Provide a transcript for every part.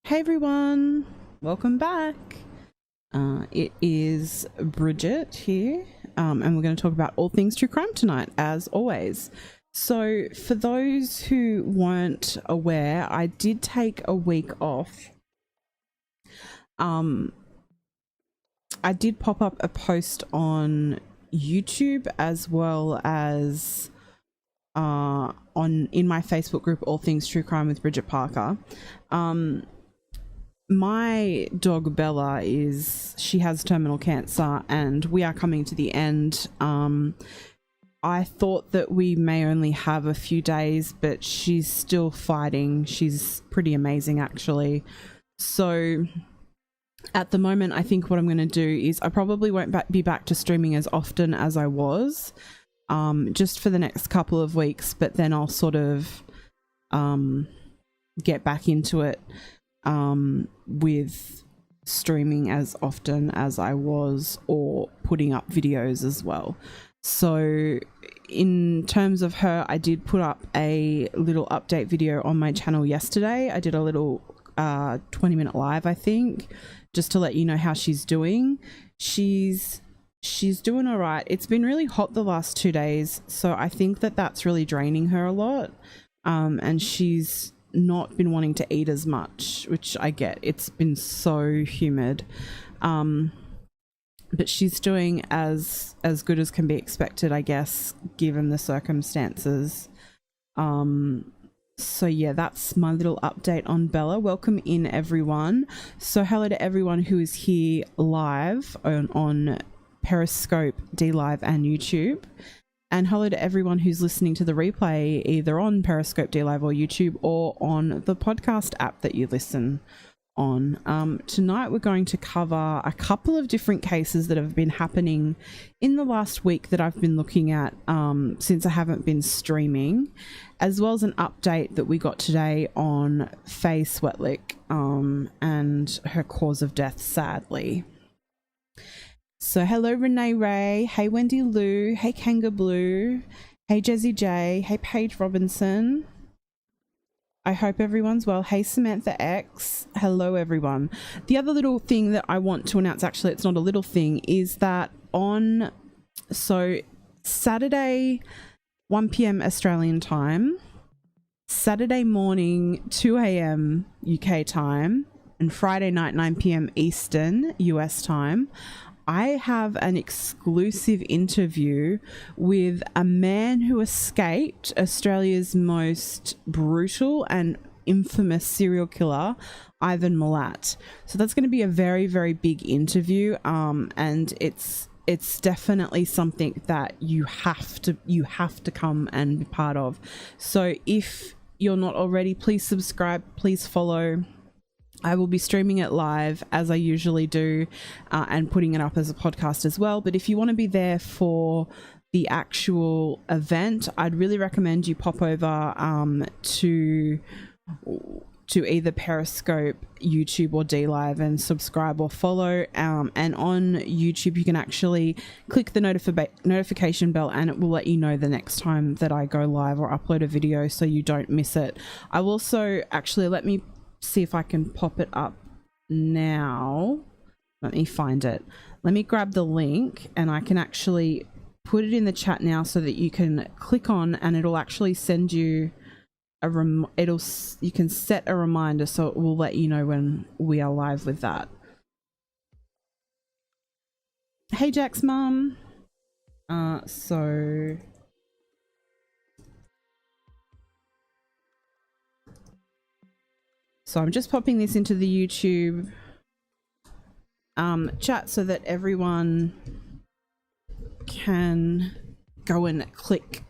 Hey everyone, welcome back. It is Bridget here, and we're going to talk about all things true crime tonight, as always. So, for those who weren't aware, I did take a week off. I did pop up a post on YouTube as well as in my Facebook group, All Things True Crime with Bridget Parker. My dog Bella she has terminal cancer and we are coming to the end. I thought that we may only have a few days, but she's still fighting. She's pretty amazing actually. So at the moment, I think what I'm going to do is I probably won't be back to streaming as often as I was, just for the next couple of weeks, but then I'll sort of get back into it with streaming as often as I was, or putting up videos as well. So in terms of her, I did put up a little update video on my channel yesterday. I did a little 20-minute live, I think, just to let you know how she's doing. She's doing all right. It's been really hot the last 2 days, so I think that that's really draining her a lot, and she's not been wanting to eat as much, which I get. It's been so humid, but she's doing as good as can be expected, I guess, given the circumstances. So yeah, that's my little update on Bella. Welcome in everyone. So hello to everyone who is here live on Periscope, DLive and YouTube. And hello to everyone who's listening to the replay either on Periscope, DLive or YouTube, or on the podcast app that you listen on. Tonight we're going to cover a couple of different cases that have been happening in the last week that I've been looking at since I haven't been streaming, as well as an update that we got today on Faye Swetlik and her cause of death, sadly. So hello Renee Ray, hey Wendy Lou, hey Kanga Blue, hey Jezzy J, hey Paige Robinson. I hope everyone's well. Hey Samantha X, hello everyone. The other little thing that I want to announce, actually it's not a little thing, is that so Saturday 1 p.m. Australian time, Saturday morning 2 a.m. UK time, and Friday night 9 p.m. Eastern US time, I have an exclusive interview with a man who escaped Australia's most brutal and infamous serial killer, Ivan Milat. So that's going to be a very, very big interview, and it's definitely something that you have to come and be part of. So if you're not already, please subscribe, please follow. I will be streaming it live as I usually do, and putting it up as a podcast as well. But if you want to be there for the actual event, I'd really recommend you pop over to either Periscope, YouTube or DLive and subscribe or follow. And on YouTube, you can actually click the notification bell and it will let you know the next time that I go live or upload a video, so you don't miss it. I will also actually, let me see if I can pop it up now. Let me find it. Let me grab the link and I can actually put it in the chat now so that you can click on and it'll actually send you you can set a reminder so it will let you know when we are live with that. Hey Jack's mum. So I'm just popping this into the YouTube chat so that everyone can go and click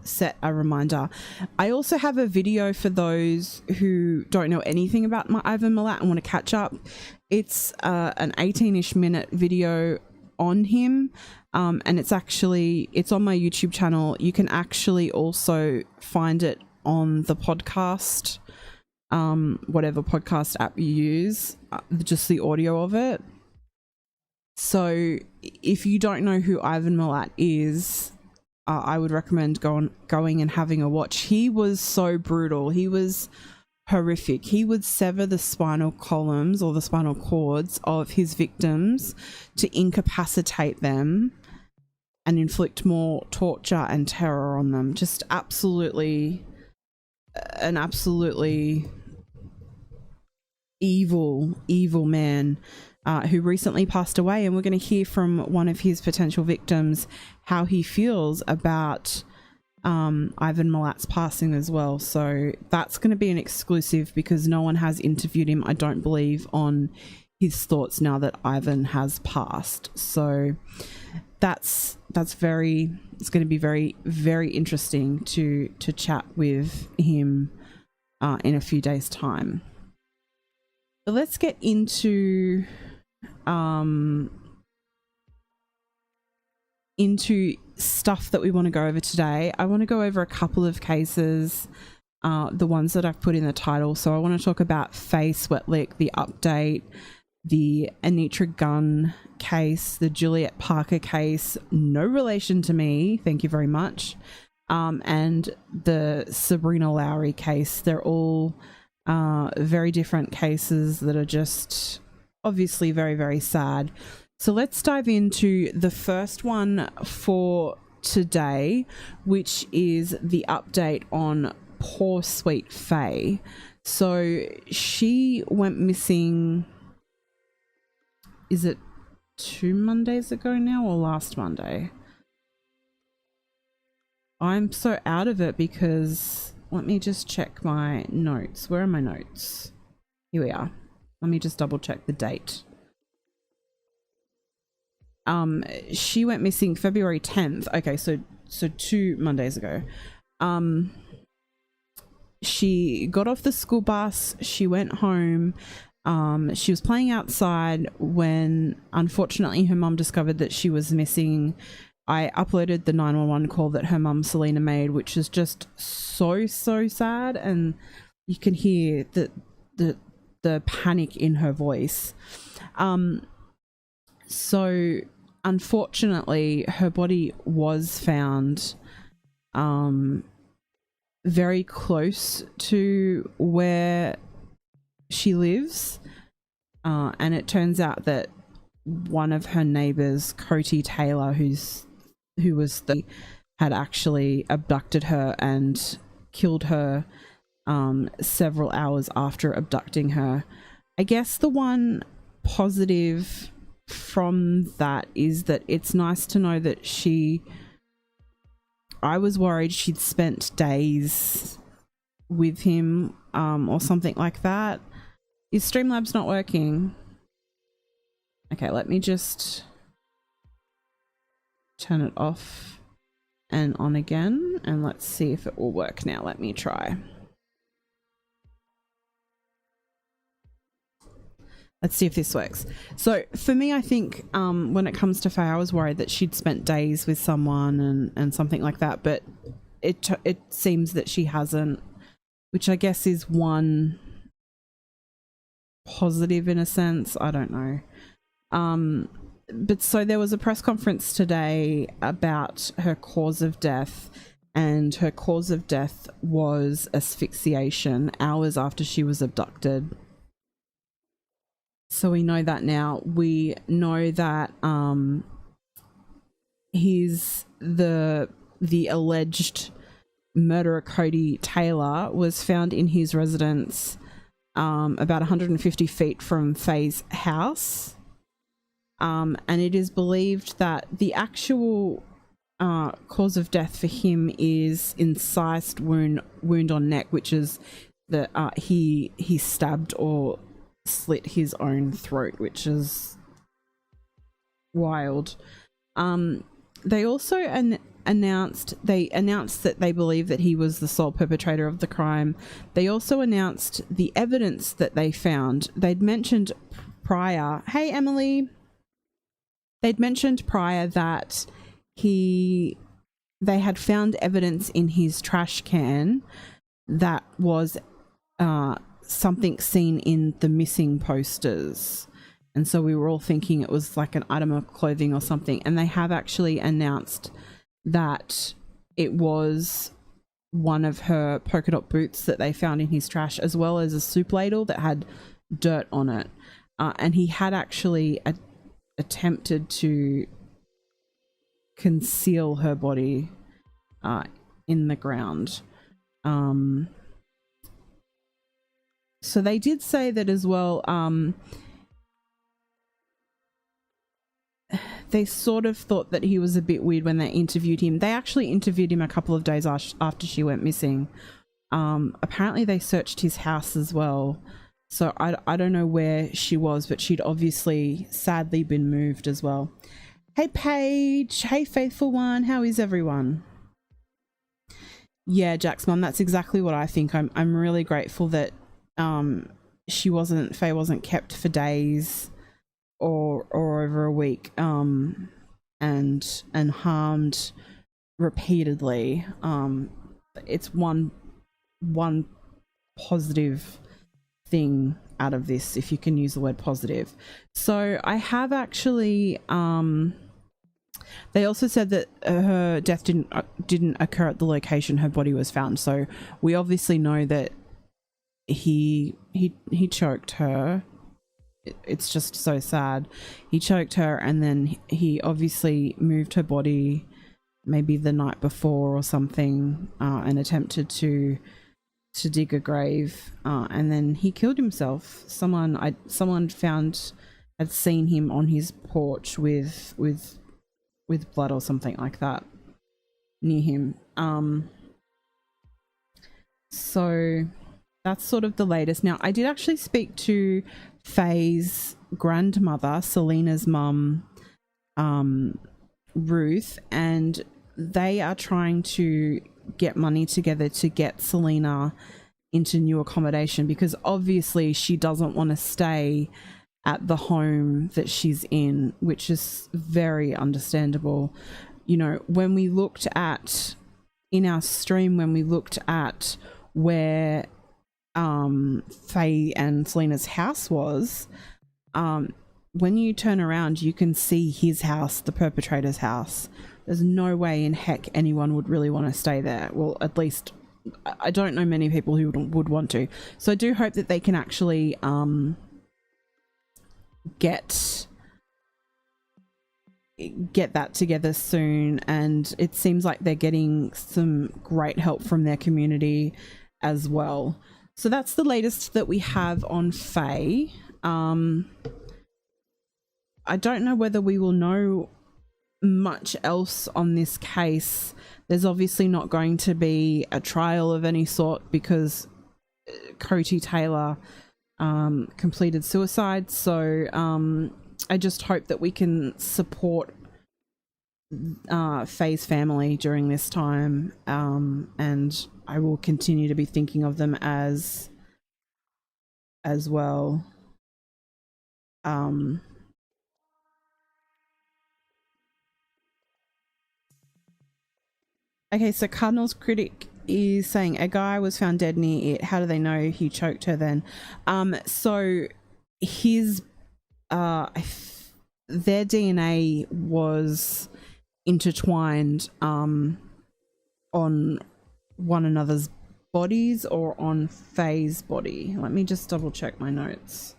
set a reminder. I also have a video for those who don't know anything about my Ivan Milat and want to catch up. It's an 18-ish minute video on him, and it's on my YouTube channel. You can actually also find it on the podcast, whatever podcast app you use, just the audio of it. So if you don't know who Ivan Milat is, I would recommend going and having a watch. He was so brutal. He was horrific. He would sever the spinal columns or the spinal cords of his victims to incapacitate them and inflict more torture and terror on them. Just absolutely an absolutely evil man who recently passed away, and we're going to hear from one of his potential victims how he feels about Ivan Milat's passing as well. So that's going to be an exclusive because no one has interviewed him, I don't believe, on his thoughts now that Ivan has passed. So that's very, it's going to be very, very interesting to chat with him in a few days' time. But let's get into stuff that we want to go over today. I want to go over a couple of cases, the ones that I've put in the title. So I want to talk about Faye Swetlik, the update, the Anitra Gunn case, the Juliette Parker case, no relation to me, thank you very much, and the Sabrina Lowry case. They're all very different cases that are just obviously very, very sad. So let's dive into the first one for today, which is the update on poor sweet Faye. So she went missing, is it 2 Mondays ago now or last Monday? I'm so out of it because let me just check my notes. Where are my notes? Here we are. Let me just double check the date. She went missing February 10th. Okay, so 2 Mondays ago. She got off the school bus. She went home. She was playing outside when, unfortunately, her mum discovered that she was missing. I uploaded the 911 call that her mum, Selena, made, which is just so sad. And you can hear the panic in her voice. So unfortunately, her body was found very close to where she lives, and it turns out that one of her neighbors, Cody Taylor, had actually abducted her and killed her several hours after abducting her. I guess the one positive from that is that it's nice to know that I was worried she'd spent days with him or something like that. Is Streamlabs not working? Okay, let me just turn it off and on again, and let's see if it will work now. Let me try. Let's see if this works. So for me, I think when it comes to Faye, I was worried that she'd spent days with someone and something like that, but it seems that she hasn't, which I guess is one positive in a sense. I don't know. But so there was a press conference today about her cause of death, and her cause of death was asphyxiation hours after she was abducted. So we know that now. We know that the alleged murderer Cody Taylor was found in his residence about 150 feet from Faye's house. And it is believed that the actual cause of death for him is incised wound on neck, which is that he stabbed or slit his own throat, which is wild. They also announced that they believe that he was the sole perpetrator of the crime. They also announced the evidence that they found. They'd mentioned prior, hey Emily, they'd mentioned prior that they had found evidence in his trash can that was something seen in the missing posters, and so we were all thinking it was like an item of clothing or something, and they have actually announced that it was one of her polka dot boots that they found in his trash, as well as a soup ladle that had dirt on it. And he had actually attempted to conceal her body in the ground. So they did say that as well. They sort of thought that he was a bit weird when they interviewed him. They actually interviewed him a couple of days after she went missing. Apparently they searched his house as well. So I don't know where she was, but she'd obviously sadly been moved as well. Hey Paige, hey faithful one, how is everyone? Yeah, Jack's mum, that's exactly what I think. I'm really grateful that Faye wasn't kept for days or over a week and harmed repeatedly. It's one positive thing out of this, if you can use the word positive. So I have actually they also said that her death didn't occur at the location her body was found, so we obviously know that he choked her. It's just so sad. He choked her, and then he obviously moved her body maybe the night before or something, and attempted to dig a grave, and then he killed himself. Someone had seen him on his porch with blood or something like that near him. So that's sort of the latest. Now, I did actually speak to Faye's grandmother, Selena's mum, Ruth, and they are trying to get money together to get Selena into new accommodation, because obviously she doesn't want to stay at the home that she's in, which is very understandable. You know, when we looked at in our stream, when we looked at where Faye and Selena's house was, when you turn around you can see his house, the perpetrator's house. There's no way in heck anyone would really want to stay there. Well, at least I don't know many people who would want to. So I do hope that they can actually get that together soon, and it seems like they're getting some great help from their community as well. So that's the latest that we have on Faye. I don't know whether we will know much else on this case. There's obviously not going to be a trial of any sort because Coty Taylor completed suicide. So I just hope that we can support Faye's family during this time, and I will continue to be thinking of them as well. Okay, so Cardinals Critic is saying a guy was found dead near it. How do they know he choked her then? So his their DNA was intertwined on one another's bodies or on Faye's body. Let me just double check my notes.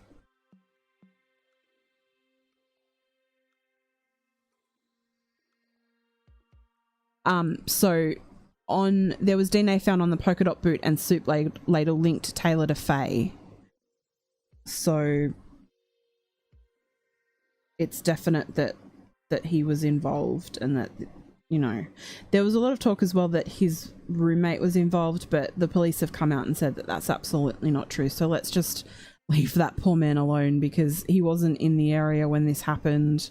So there was DNA found on the polka dot boot and soup ladle linked Taylor to Faye. So it's definite that he was involved, and that, you know, there was a lot of talk as well that his roommate was involved, but the police have come out and said that that's absolutely not true. So let's just leave that poor man alone, because he wasn't in the area when this happened,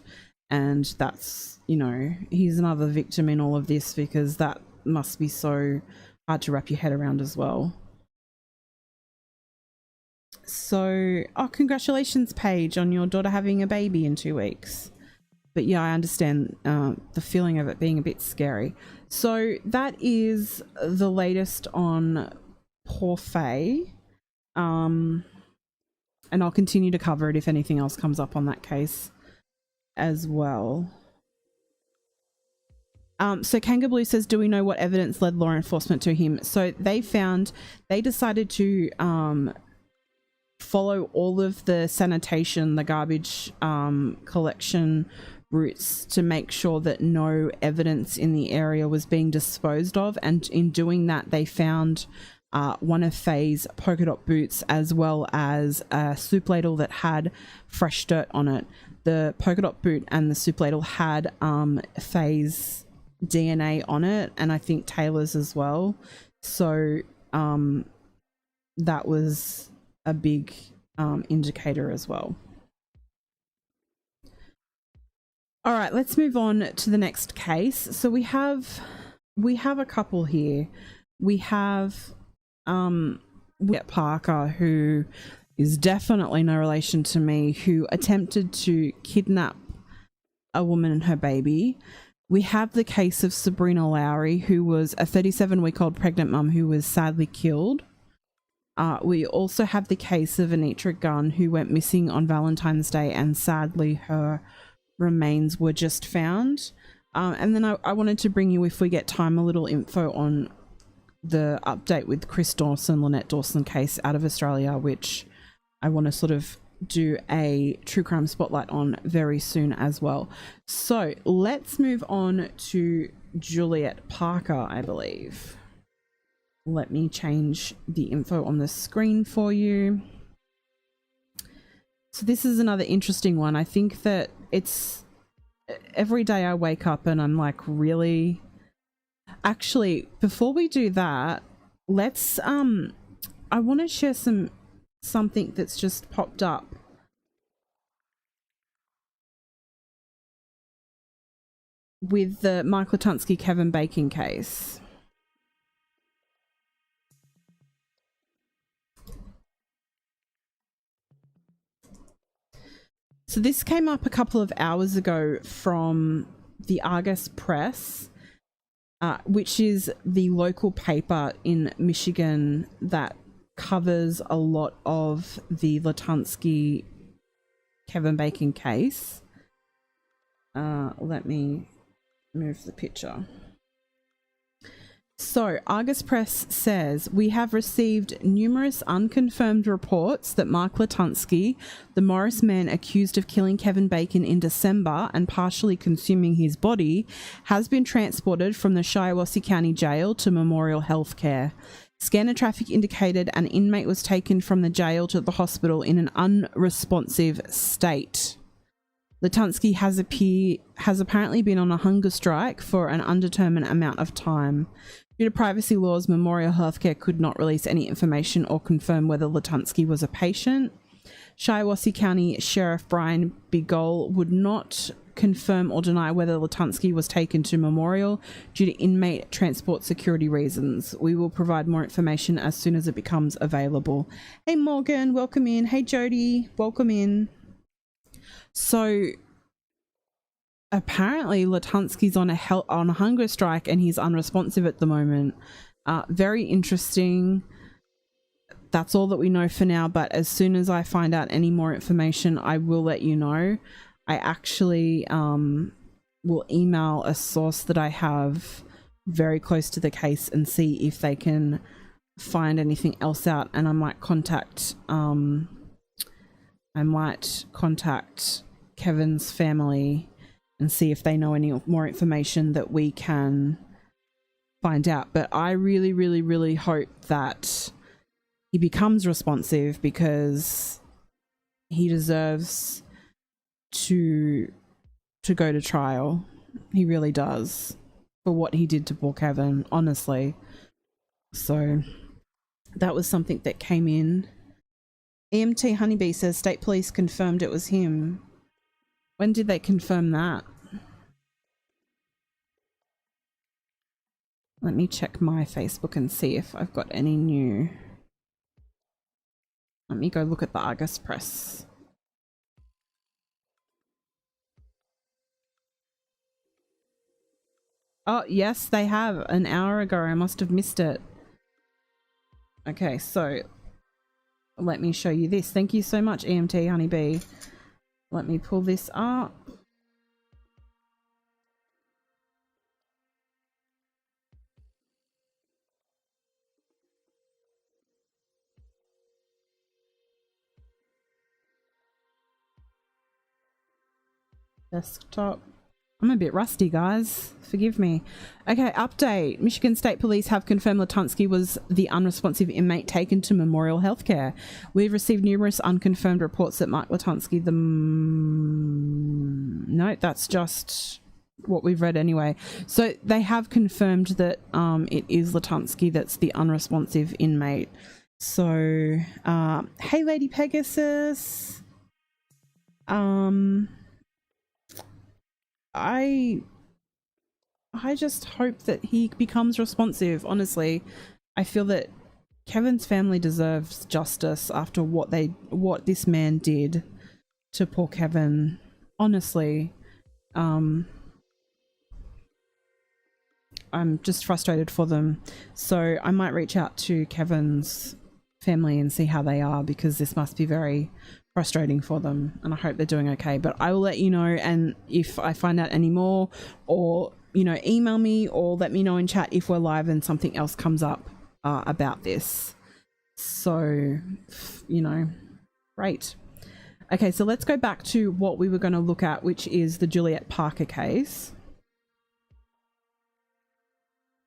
and that's, you know, he's another victim in all of this, because that must be so hard to wrap your head around as well. So, congratulations, Paige, on your daughter having a baby in 2 weeks. But yeah, I understand the feeling of it being a bit scary. So that is the latest on poor Faye. And I'll continue to cover it if anything else comes up on that case as well. So Kanga Blue says, do we know what evidence led law enforcement to him? So they decided to follow all of the sanitation, the garbage collection routes to make sure that no evidence in the area was being disposed of. And in doing that, they found one of Faye's polka dot boots, as well as a soup ladle that had fresh dirt on it. The polka dot boot and the soup ladle had Faye's DNA on it, and I think Taylor's as well. So that was a big indicator as well. All right, let's move on to the next case. So we have a couple here. We have Juliette Parker, who is definitely no relation to me, who attempted to kidnap a woman and her baby. We have the case of Sabrina Lowry, who was a 37-week-old pregnant mum who was sadly killed. We also have the case of Anitra Gunn, who went missing on Valentine's Day, and sadly her remains were just found. And then I wanted to bring you, if we get time, a little info on the update with Chris Dawson, Lynette Dawson case out of Australia, which I want to sort of do a true crime spotlight on very soon as well. So let's move on to Juliette Parker, I believe. Let me change the info on the screen for you. So this is another interesting one. I think that it's every day I wake up and I'm like, really? Actually, before we do that, let's I want to share something that's just popped up. With the Mike Latunsky Kevin Bacon case. So this came up a couple of hours ago from the Argus Press, which is the local paper in Michigan that covers a lot of the Latunsky Kevin Bacon case. Let me move the picture. So Argus Press says, we have received numerous unconfirmed reports that Mark Latunsky, the Morris man accused of killing Kevin Bacon in December and partially consuming his body, has been transported from the Shiawassee County Jail to Memorial Healthcare. Scanner traffic indicated an inmate was taken from the jail to the hospital in an unresponsive state. Latunsky has apparently been on a hunger strike for an undetermined amount of time. Due to privacy laws, Memorial Healthcare could not release any information or confirm whether Latunsky was a patient. Shiawassee County Sheriff Brian Bigol would not confirm or deny whether Latunsky was taken to Memorial due to inmate transport security reasons. We will provide more information as soon as it becomes available. Hey Morgan, welcome in. Hey Jody, welcome in. So apparently Latunsky's on a hunger strike and he's unresponsive at the moment. Very interesting. That's all that we know for now, but as soon as I find out any more information, I will let you know. I actually will email a source that I have very close to the case and see if they can find anything else out, and I might contact Kevin's family and see if they know any more information that we can find out. But I really, really, really hope that he becomes responsive, because he deserves to go to trial. He really does, for what he did to poor Kevin, honestly. So that was something that came in. EMT Honeybee says state police confirmed it was him. When did they confirm that? Let me check my Facebook and see if I've got any new. Let me go look at the Argus Press. Oh, yes, they have. An hour ago. I must have missed it. Okay, so let me show you this. Thank you so much, EMT Honeybee. Let me pull this up. Desktop. I'm a bit rusty, guys. Forgive me. Okay, update. Michigan State Police have confirmed Lutunsky was the unresponsive inmate taken to Memorial Healthcare. We've received numerous unconfirmed reports that Mark Lutunsky, no, that's just what we've read anyway. So they have confirmed that it is Lutunsky that's the unresponsive inmate. So, hey, Lady Pegasus. I just hope that he becomes responsive. Honestly, I feel that Kevin's family deserves justice after what this man did to poor Kevin. Honestly, I'm just frustrated for them. So I might reach out to Kevin's family and see how they are, because this must be very frustrating for them, and I hope they're doing okay. But I will let you know, and if I find out any more, or email me or let me know in chat if we're live and something else comes up about this. So great. Okay, so let's go back to what we were going to look at, which is the Juliette Parker case.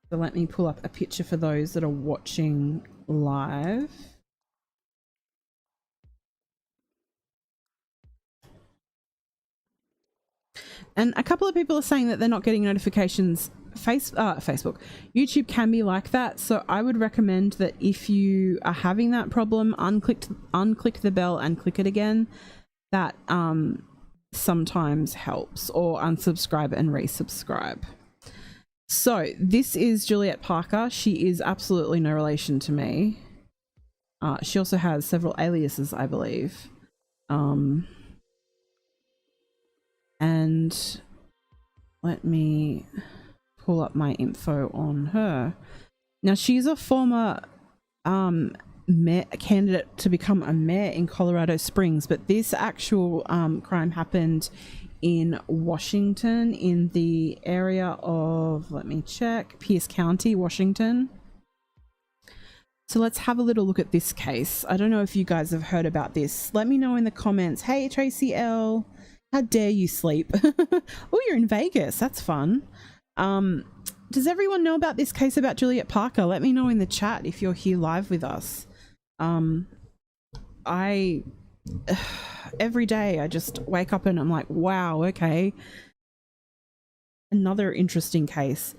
So let me pull up a picture for those that are watching live. And a couple of people are saying that they're not getting notifications. Facebook, YouTube can be like that. So I would recommend that if you are having that problem, unclick the bell and click it again. That sometimes helps, or unsubscribe and resubscribe. So this is Juliette Parker. She is absolutely no relation to me. She also has several aliases, I believe. And let me pull up my info on her. Now, she's a former candidate to become a mayor in Colorado Springs, but this actual crime happened in Washington, in the area of, let me check, Pierce County, Washington. So let's have a little look at this case. I don't know if you guys have heard about this. Let me know in the comments. Hey, Tracy L. How dare you sleep? Oh, you're in Vegas. That's fun. Does everyone know about this case about Juliette Parker? Let me know in the chat if you're here live with us. Every day I just wake up and I'm like, wow, okay. Another interesting case.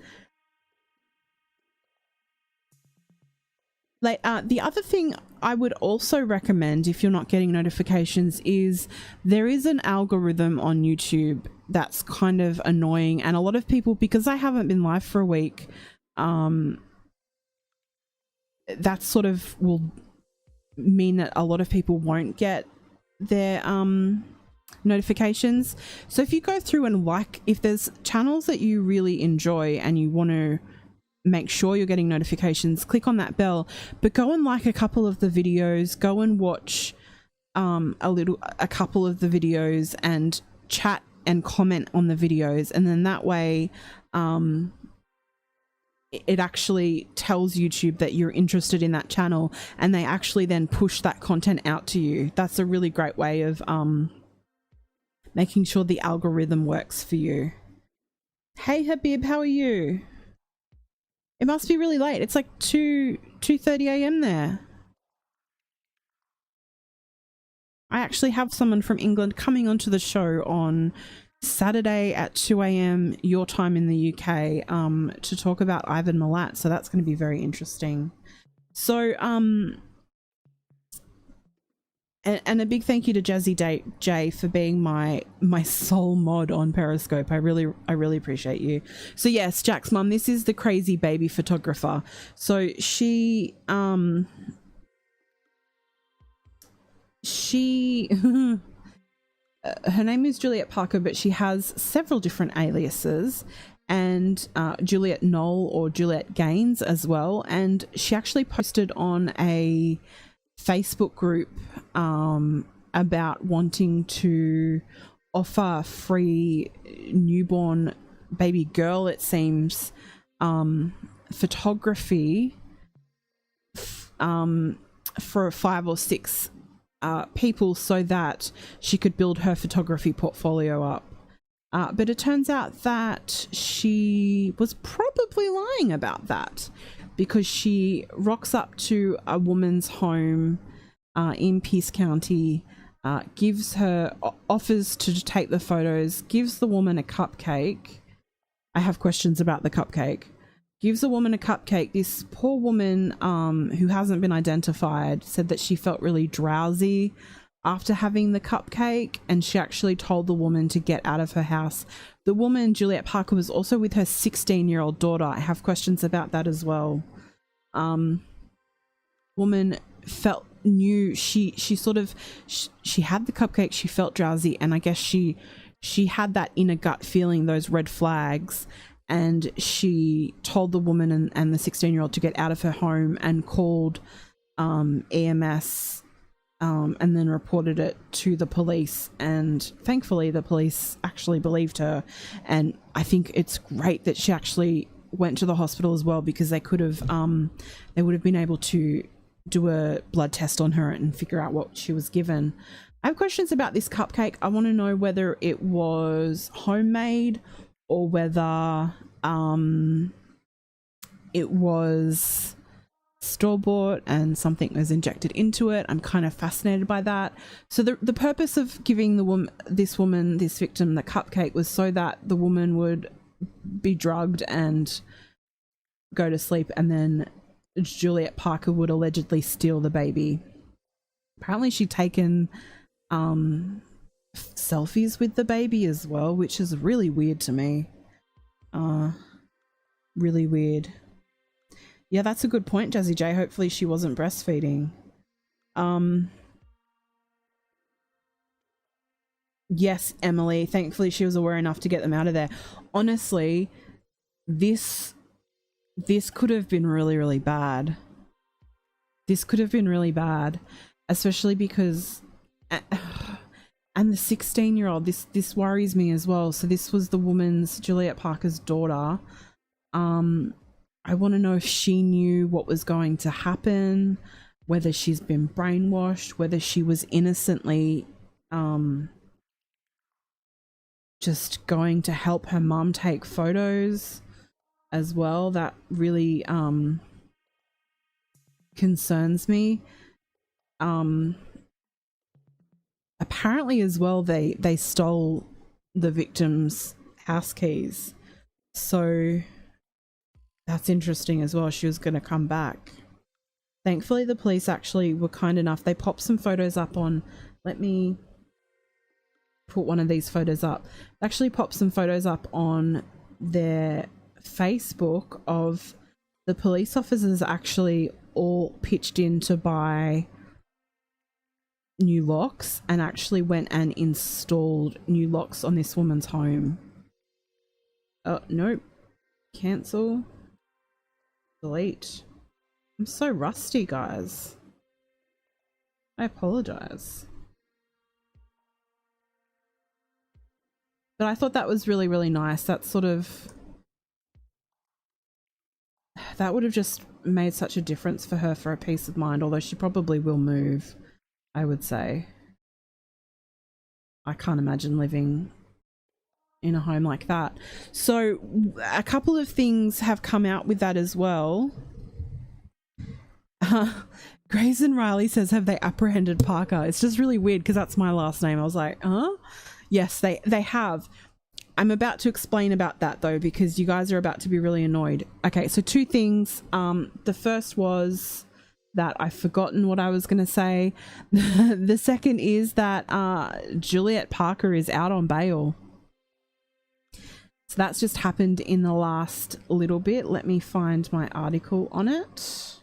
Like, the other thing I would also recommend, if you're not getting notifications, is there is an algorithm on YouTube that's kind of annoying, and a lot of people, because I haven't been live for a week, that sort of will mean that a lot of people won't get their notifications. So if you go through and if there's channels that you really enjoy and you want to make sure you're getting notifications, click on that bell, but go and like a couple of the videos, go and watch a couple of the videos and chat and comment on the videos, and then that way it actually tells YouTube that you're interested in that channel, and they actually then push that content out to you. That's a really great way of making sure the algorithm works for you. Hey Habib, how are you? It must be really late. It's like 2:30 a.m. there. I actually have someone from England coming onto the show on Saturday at 2 a.m. your time in the UK to talk about Ivan Milat. So that's going to be very interesting. So and a big thank you to Jazzy J for being my sole mod on Periscope. I really appreciate you. So yes, Jack's mum, this is the crazy baby photographer. So she her name is Juliette Parker, but she has several different aliases, and Juliette Knoll or Juliette Gaines as well. And she actually posted on a Facebook group about wanting to offer free newborn baby girl, it seems, photography for 5 or 6 people, so that she could build her photography portfolio up. But it turns out that she was probably lying about that, because she rocks up to a woman's home in Peace County, offers to take the photos, gives the woman a cupcake. I have questions about the cupcake. Gives the woman a cupcake. This poor woman, who hasn't been identified, said that she felt really drowsy after having the cupcake, and she actually told the woman to get out of her house. The woman, Juliette Parker, was also with her 16-year-old daughter. I have questions about that as well. Woman knew she had the cupcake, she felt drowsy, and I guess she had that inner gut feeling, those red flags, and she told the woman and the 16-year-old to get out of her home and called EMS, and then reported it to the police, and thankfully the police actually believed her. And I think it's great that she actually went to the hospital as well, because they would have been able to do a blood test on her and figure out what she was given. I have questions about this cupcake. I want to know whether it was homemade or whether it was store-bought and something was injected into it. I'm kind of fascinated by that. So the purpose of giving this victim, the cupcake, was so that the woman would be drugged and go to sleep, and then Juliette Parker would allegedly steal the baby. Apparently she'd taken selfies with the baby as well, which is really weird to me. Really weird. Yeah, that's a good point, Jazzy J. Hopefully she wasn't breastfeeding. Yes, Emily. Thankfully she was aware enough to get them out of there. Honestly, this could have been really, really bad. This could have been really bad, especially because... And the 16-year-old, this worries me as well. So this was the woman's, Juliette Parker's daughter. I want to know if she knew what was going to happen, whether she's been brainwashed, whether she was innocently just going to help her mum take photos as well. That really concerns me. Apparently as well, they stole the victim's house keys. So that's interesting as well. She was going to come back. Thankfully, the police actually were kind enough. They popped some photos up on... Let me put one of these photos up. They actually popped some photos up on their Facebook of the police officers actually all pitched in to buy new locks, and actually went and installed new locks on this woman's home. Oh, nope. Cancel. Delete. I'm so rusty, guys. I apologize. But I thought that was really, really nice. That sort of... That would have just made such a difference for her, for her peace of mind, although she probably will move, I would say. I can't imagine living in a home like that. So a couple of things have come out with that as well. Grayson Riley says, have they apprehended Parker? It's just really weird because that's my last name. I was like, huh? Yes, they have. I'm about to explain about that though, because you guys are about to be really annoyed. Okay, so two things. The first was that I've forgotten what I was going to say. The second is that Juliette Parker is out on bail. So that's just happened in the last little bit. Let me find my article on it.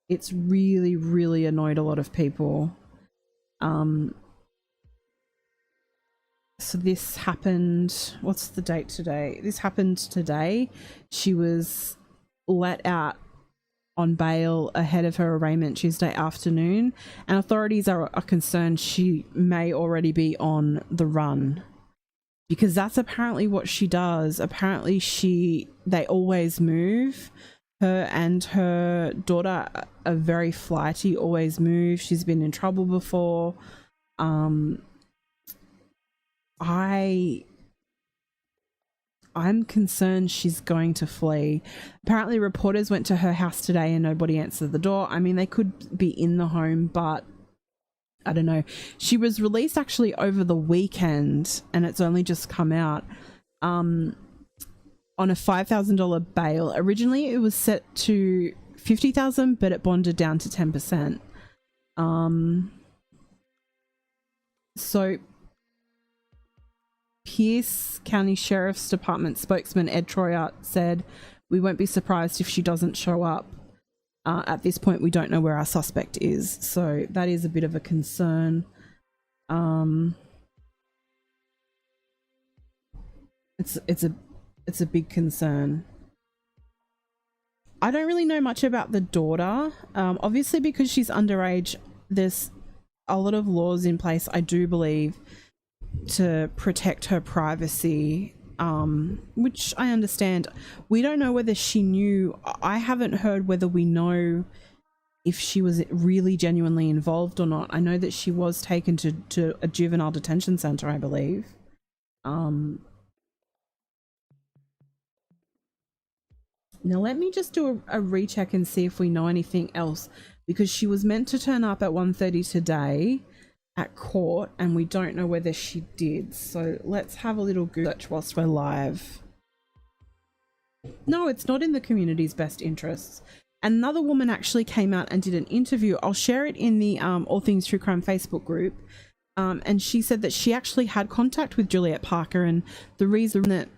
It's really, really annoyed a lot of people. So this happened, what's the date today? This happened today. She was let out on bail ahead of her arraignment Tuesday afternoon, and authorities are concerned she may already be on the run, because that's apparently what she does. Apparently they always move. Her and her daughter are very flighty, always move. She's been in trouble before. I'm concerned she's going to flee. Apparently reporters went to her house today and nobody answered the door. I mean, they could be in the home, but I don't know. She was released actually over the weekend and it's only just come out on a $5,000 bail. Originally it was set to $50,000, but it bonded down to 10%. So Pierce County Sheriff's Department spokesman Ed Troyart said, "We won't be surprised if she doesn't show up. At this point, we don't know where our suspect is." So that is a bit of a concern. It's a big concern. I don't really know much about the daughter. Obviously, because she's underage, there's a lot of laws in place, I do believe, to protect her privacy, which I understand. We don't know whether she knew. I haven't heard whether we know if she was really genuinely involved or not. I know that she was taken to a juvenile detention center, I believe. Now let me just do a recheck and see if we know anything else, because she was meant to turn up at 1:30 today at court and we don't know whether she did. So let's have a little Google search whilst we're live. No, it's not in the community's best interests. Another woman actually came out and did an interview. I'll share it in the All Things True Crime Facebook group. And she said that she actually had contact with Juliette Parker, and the reason that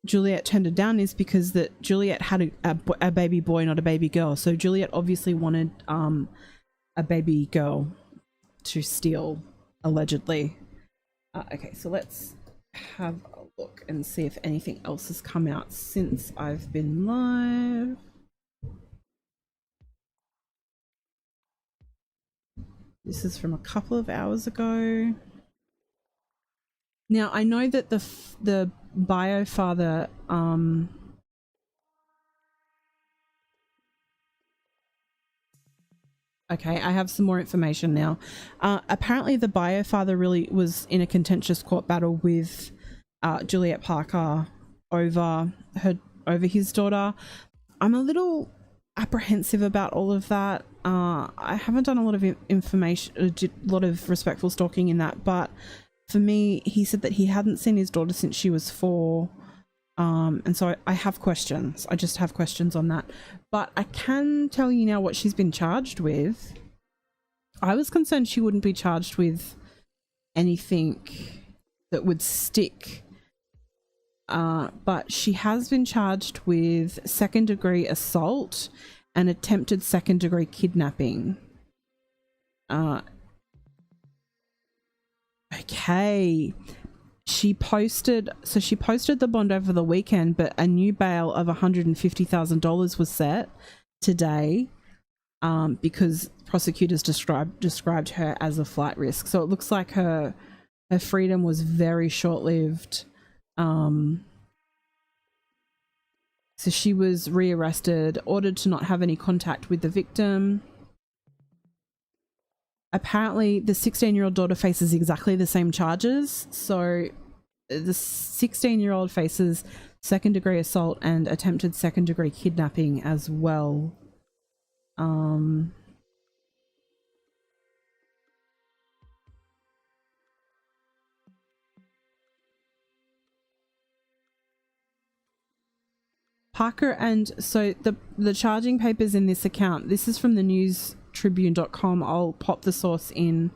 Juliette turned it down is because that Juliette had a baby boy, not a baby girl. So Juliette obviously wanted a baby girl to steal, allegedly. Okay, so let's have a look and see if anything else has come out since I've been live. This is from a couple of hours ago. Now, I know that the bio father, okay, I have some more information now. Apparently the bio father really was in a contentious court battle with Juliette Parker over his daughter. I'm a little apprehensive about all of that. I haven't done a lot of a lot of respectful stalking in that, but for me, he said that he hadn't seen his daughter since she was 4. And so I have questions. I just have questions on that. But I can tell you now what she's been charged with. I was concerned she wouldn't be charged with anything that would stick. But she has been charged with second-degree assault and attempted second-degree kidnapping. Okay. She posted the bond over the weekend, but a new bail of $150,000 was set today, because prosecutors described her as a flight risk. So it looks like her freedom was very short-lived. So she was rearrested, ordered to not have any contact with the victim. Apparently, the 16-year-old daughter faces exactly the same charges. So the 16-year-old faces second-degree assault and attempted second-degree kidnapping as well. Parker, and so the charging papers in this account, this is from the newstribune.com. I'll pop the source in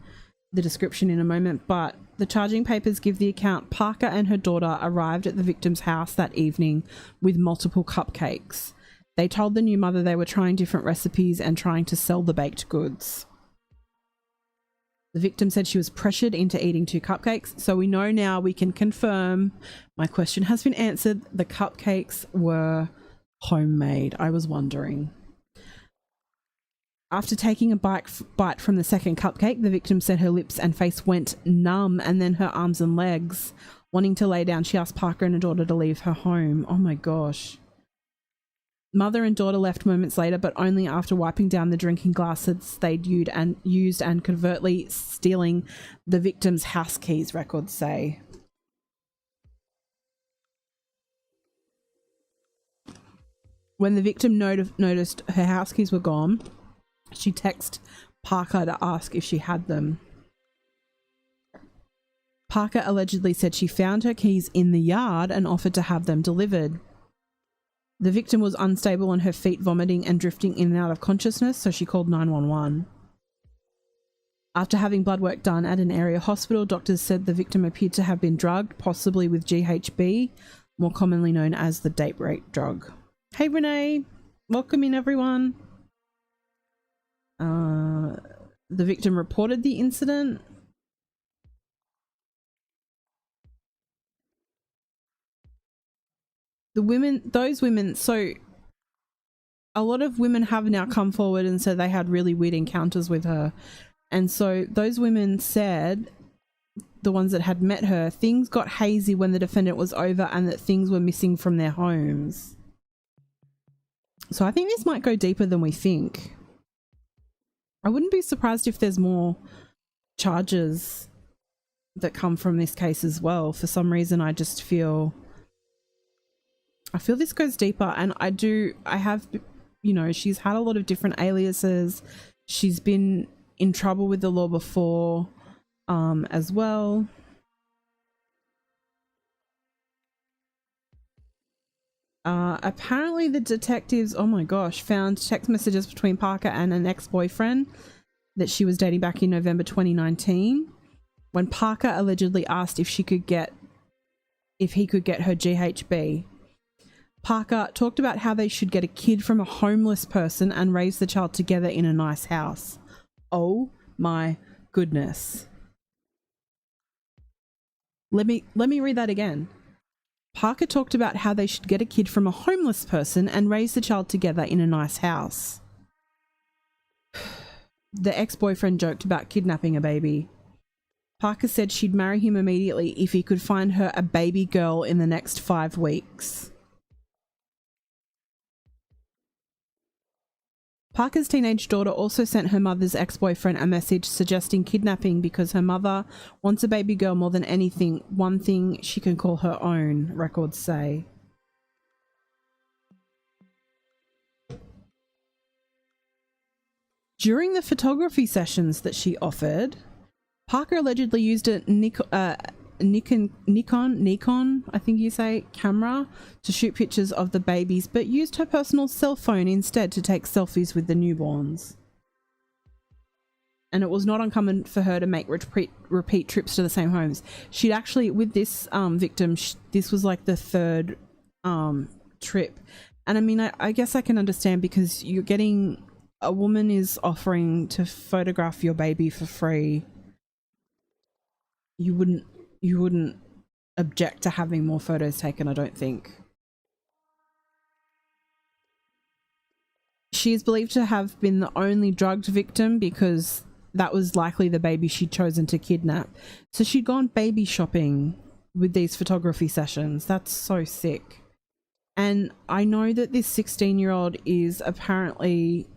the description in a moment, but the charging papers give the account: Parker and her daughter arrived at the victim's house that evening with multiple cupcakes. They told the new mother they were trying different recipes and trying to sell the baked goods. The victim said she was pressured into eating 2 cupcakes. So we know now, we can confirm, my question has been answered. The cupcakes were homemade. I was wondering. After taking a bite from the second cupcake, the victim said her lips and face went numb, and then her arms and legs. Wanting to lay down, she asked Parker and her daughter to leave her home. Oh my gosh. Mother and daughter left moments later, but only after wiping down the drinking glasses they'd used and covertly stealing the victim's house keys, records say. When the victim noticed her house keys were gone, she texted Parker to ask if she had them. Parker allegedly said she found her keys in the yard and offered to have them delivered. The victim was unstable on her feet, vomiting and drifting in and out of consciousness, so she called 911. After having blood work done at an area hospital, doctors said the victim appeared to have been drugged, possibly with GHB, more commonly known as the date rape drug. Hey Renee, welcome in everyone. The victim reported the incident. Those women, so a lot of women have now come forward and said they had really weird encounters with her. And so those women said, the ones that had met her, things got hazy when the defendant was over and that things were missing from their homes. So I think this might go deeper than we think. I wouldn't be surprised if there's more charges that come from this case as well. For some reason, I feel this goes deeper, and I have, you know, she's had a lot of different aliases. She's been in trouble with the law before, as well. Apparently the detectives, oh my gosh, found text messages between Parker and an ex-boyfriend that she was dating back in November 2019, when Parker allegedly asked if he could get her GHB. Parker talked about how they should get a kid from a homeless person and raise the child together in a nice house. Oh my goodness. Let me read that again. Parker talked about how they should get a kid from a homeless person and raise the child together in a nice house. The ex-boyfriend joked about kidnapping a baby. Parker said she'd marry him immediately if he could find her a baby girl in the next 5 weeks. Parker's teenage daughter also sent her mother's ex-boyfriend a message suggesting kidnapping because her mother wants a baby girl more than anything, one thing she can call her own, records say. During the photography sessions that she offered, Parker allegedly used a Nikon, I think you say, camera to shoot pictures of the babies, but used her personal cell phone instead to take selfies with the newborns. And it was not uncommon for her to make repeat trips to the same homes. She'd actually, with this victim, this was like the third trip. And I mean, I guess I can understand, because you're getting, a woman is offering to photograph your baby for free. You wouldn't object to having more photos taken, I don't think. She is believed to have been the only drugged victim because that was likely the baby she'd chosen to kidnap. So she'd gone baby shopping with these photography sessions. That's so sick. And I know that this 16-year-old is apparently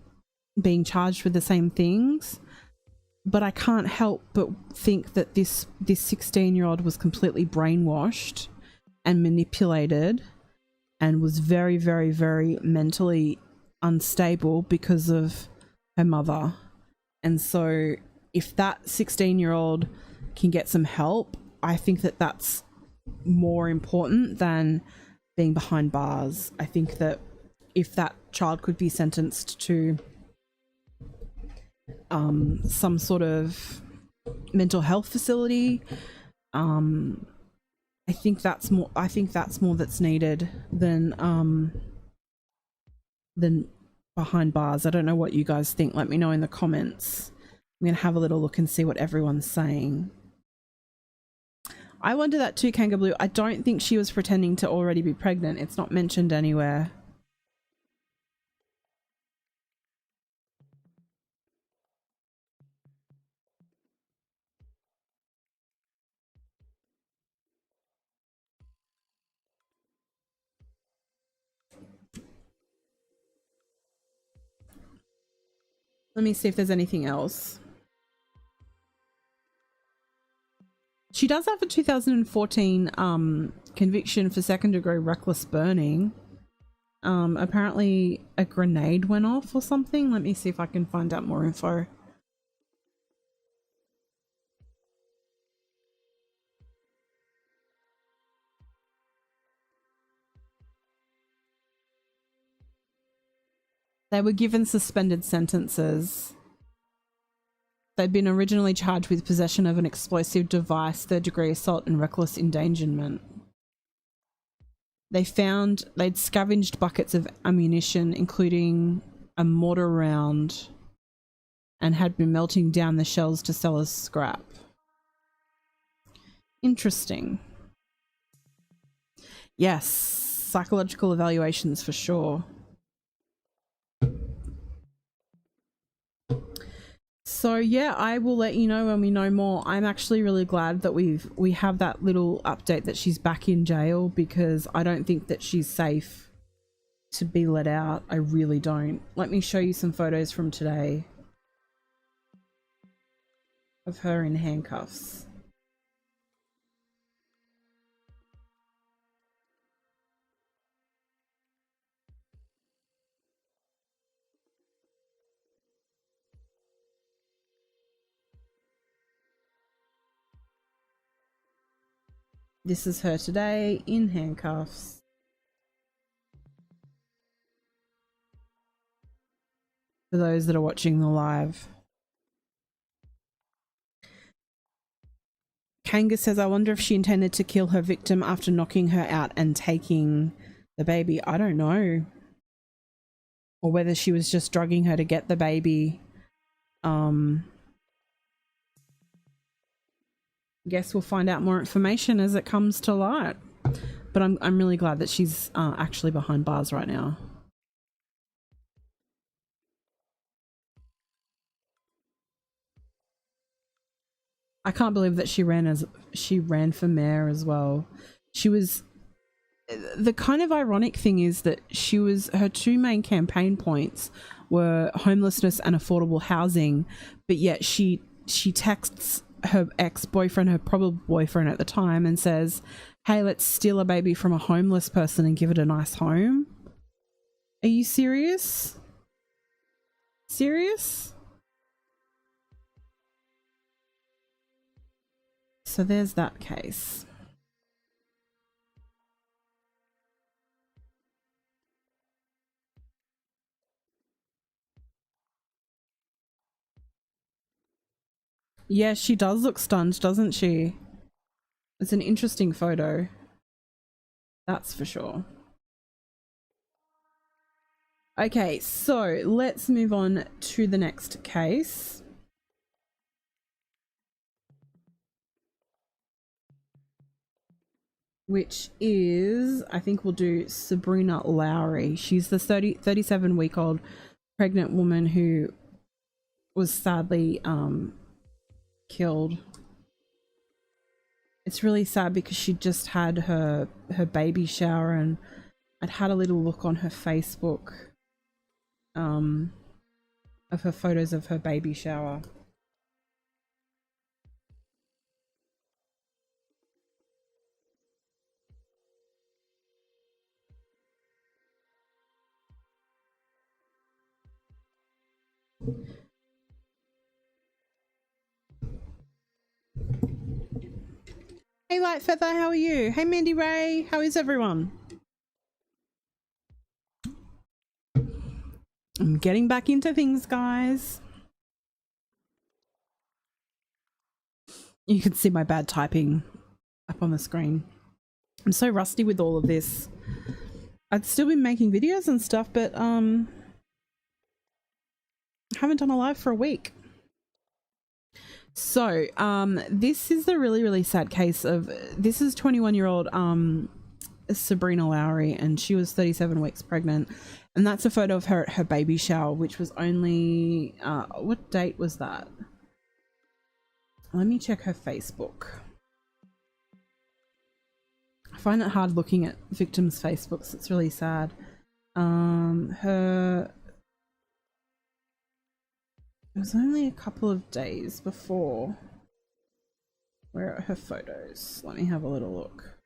being charged with the same things, but I can't help but think that this 16-year-old was completely brainwashed and manipulated and was very, very, very mentally unstable because of her mother. And so if that 16-year-old can get some help, I think that that's more important than being behind bars. I think that if that child could be sentenced to some sort of mental health facility, I think that's more that's needed than behind bars. I don't know what you guys think. Let me know in the comments. I'm gonna have a little look and see what everyone's saying. I wonder that too, Kanga Blue. I don't think she was pretending to already be pregnant. It's not mentioned anywhere. Let me see if there's anything else. She does have a 2014 conviction for second-degree reckless burning. Apparently a grenade went off or something. Let me see if I can find out more info. They were given suspended sentences. They'd been originally charged with possession of an explosive device, third-degree assault, and reckless endangerment. They'd scavenged buckets of ammunition, including a mortar round, and had been melting down the shells to sell as scrap. Interesting. Yes, psychological evaluations for sure. So yeah, I will let you know when we know more. I'm actually really glad that we have that little update that she's back in jail, because I don't think that she's safe to be let out. I really don't. Let me show you some photos from today of her in handcuffs. This is her today in handcuffs. For those that are watching the live. Kanga says, I wonder if she intended to kill her victim after knocking her out and taking the baby. I don't know. Or whether she was just drugging her to get the baby. Guess we'll find out more information as it comes to light. But I'm really glad that she's actually behind bars right now. I can't believe that she ran for mayor as well. She was, the kind of ironic thing is that her two main campaign points were homelessness and affordable housing, but yet she texts her ex-boyfriend, her probable boyfriend at the time, and says, hey, let's steal a baby from a homeless person and give it a nice home. Are you serious? Serious? So there's that case. Yeah, she does look stunned, doesn't she? It's an interesting photo. That's for sure. Okay, so let's move on to the next case. Which is, I think we'll do Sabrina Lowry. She's the 37-week-old pregnant woman who was sadly killed. It's really sad because she just had her baby shower, and I'd had a little look on her Facebook of her photos of her baby shower. Hey Light Feather, how are you? Hey Mandy Ray, how is everyone? I'm getting back into things, guys. You can see my bad typing up on the screen. I'm so rusty with all of this. I'd still been making videos and stuff, but haven't done a live for a week. So this is the really sad case of, this is 21-year-old Sabrina Lowry, and she was 37 weeks pregnant, and that's a photo of her at her baby shower, which was only what date was that? Let me check her Facebook. I find it hard looking at victims' Facebooks. It's really sad. It was only a couple of days before. Where are her photos? Let me have a little look.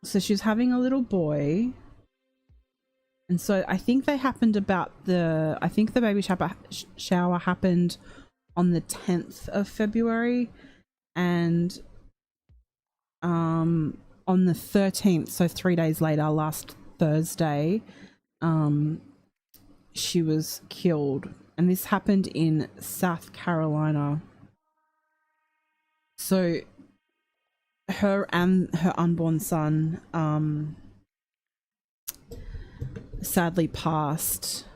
So she was having a little boy. And so I think they happened I think the baby shower happened on the 10th of February, and on the 13th, so 3 days later, last Thursday, she was killed. And this happened in South Carolina. So her and her unborn son sadly passed.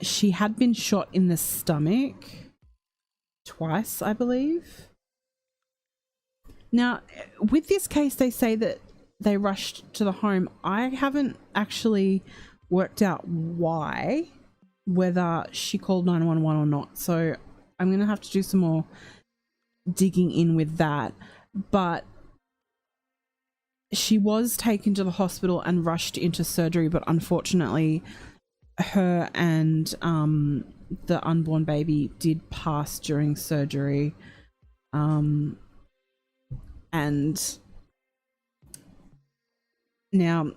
She had been shot in the stomach twice, I believe. Now, with this case, they say that they rushed to the home. I haven't actually worked out why, whether she called 911 or not. So I'm going to have to do some more digging in with that. But she was taken to the hospital and rushed into surgery, but unfortunately her and the unborn baby did pass during surgery. And now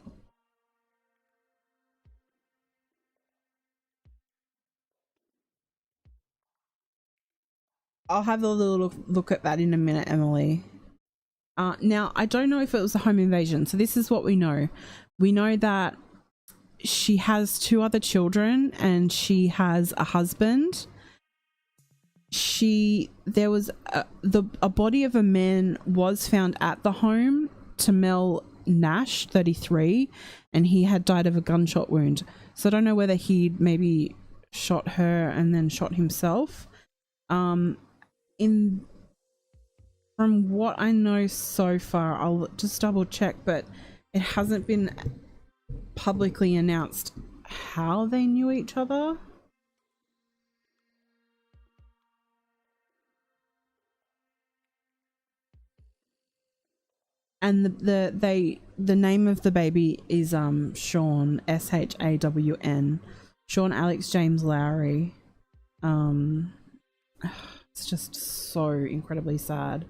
I'll have a little look at that in a minute, Emily. Now, I don't know if it was a home invasion. So this is what we know. We know that she has 2 other children and she has a husband. There was a body of a man was found at the home, Tamel Nash, 33, and he had died of a gunshot wound. So I don't know whether he'd maybe shot her and then shot himself. From what I know so far, I'll just double check, but it hasn't been publicly announced how they knew each other. And the name of the baby is Sean, Shawn, Sean Alex James Lowry. It's just so incredibly sad.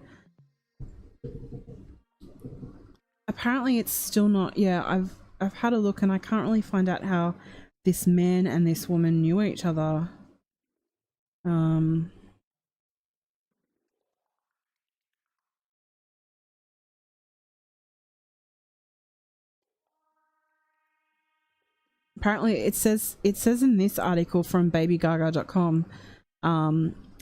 Apparently it's still not, I've had a look and I can't really find out how this man and this woman knew each other. Apparently it says in this article from babygaga.com,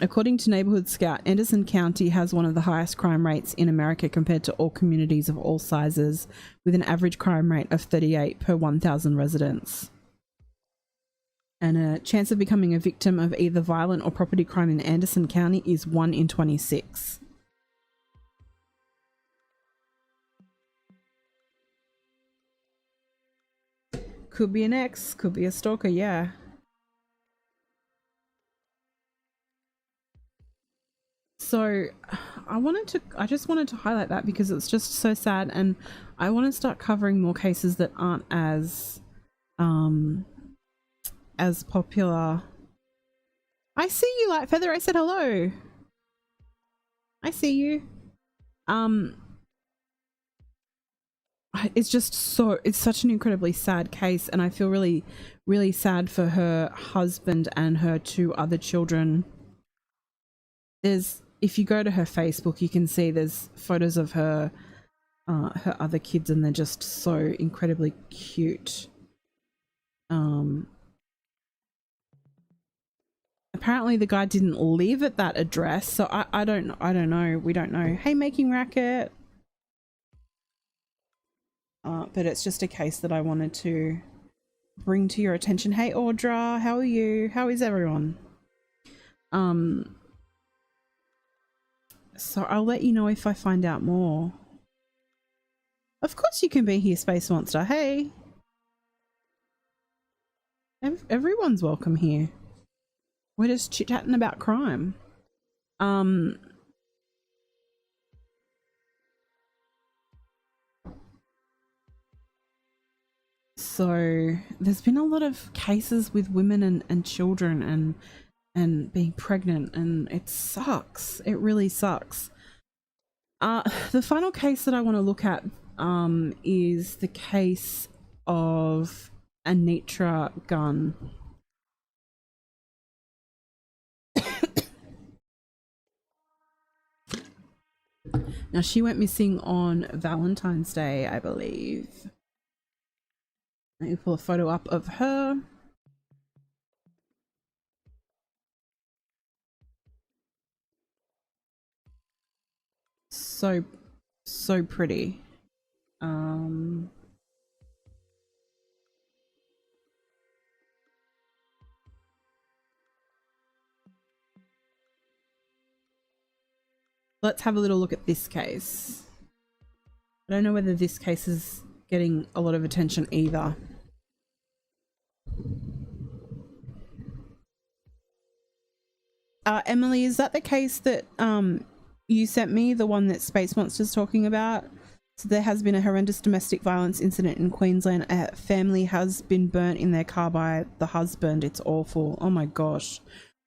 according to Neighborhood Scout, Anderson County has one of the highest crime rates in America compared to all communities of all sizes, with an average crime rate of 38 per 1,000 residents. And a chance of becoming a victim of either violent or property crime in Anderson County is 1 in 26. Could be an ex, could be a stalker, yeah. So I just wanted to highlight that because it's just so sad, and I want to start covering more cases that aren't as popular. I see you, Light Feather. I said hello. I see you. It's such an incredibly sad case, and I feel really, really sad for her husband and her 2 other children. If you go to her Facebook, you can see there's photos of her other kids, and they're just so incredibly cute. Apparently the guy didn't live at that address, so I don't know. We don't know. Hey, Making Racket. But it's just a case that I wanted to bring to your attention. Hey, Audra, how are you? How is everyone? So I'll let you know if I find out more. Of course you can be here, Space Monster. Hey. Everyone's welcome here. We're just chit-chatting about crime. So there's been a lot of cases with women and children and being pregnant, and it sucks. It really sucks. The final case that I want to look at is the case of Anitra Gunn. Now, she went missing on Valentine's Day, I believe. Let me pull a photo up of her. So pretty. Let's have a little look at this case. I don't know whether this case is getting a lot of attention either. Emily, is that the case that you sent me, the one that Space Monster's talking about? So there has been a horrendous domestic violence incident in Queensland. A family has been burnt in their car by the husband. It's awful. Oh my gosh.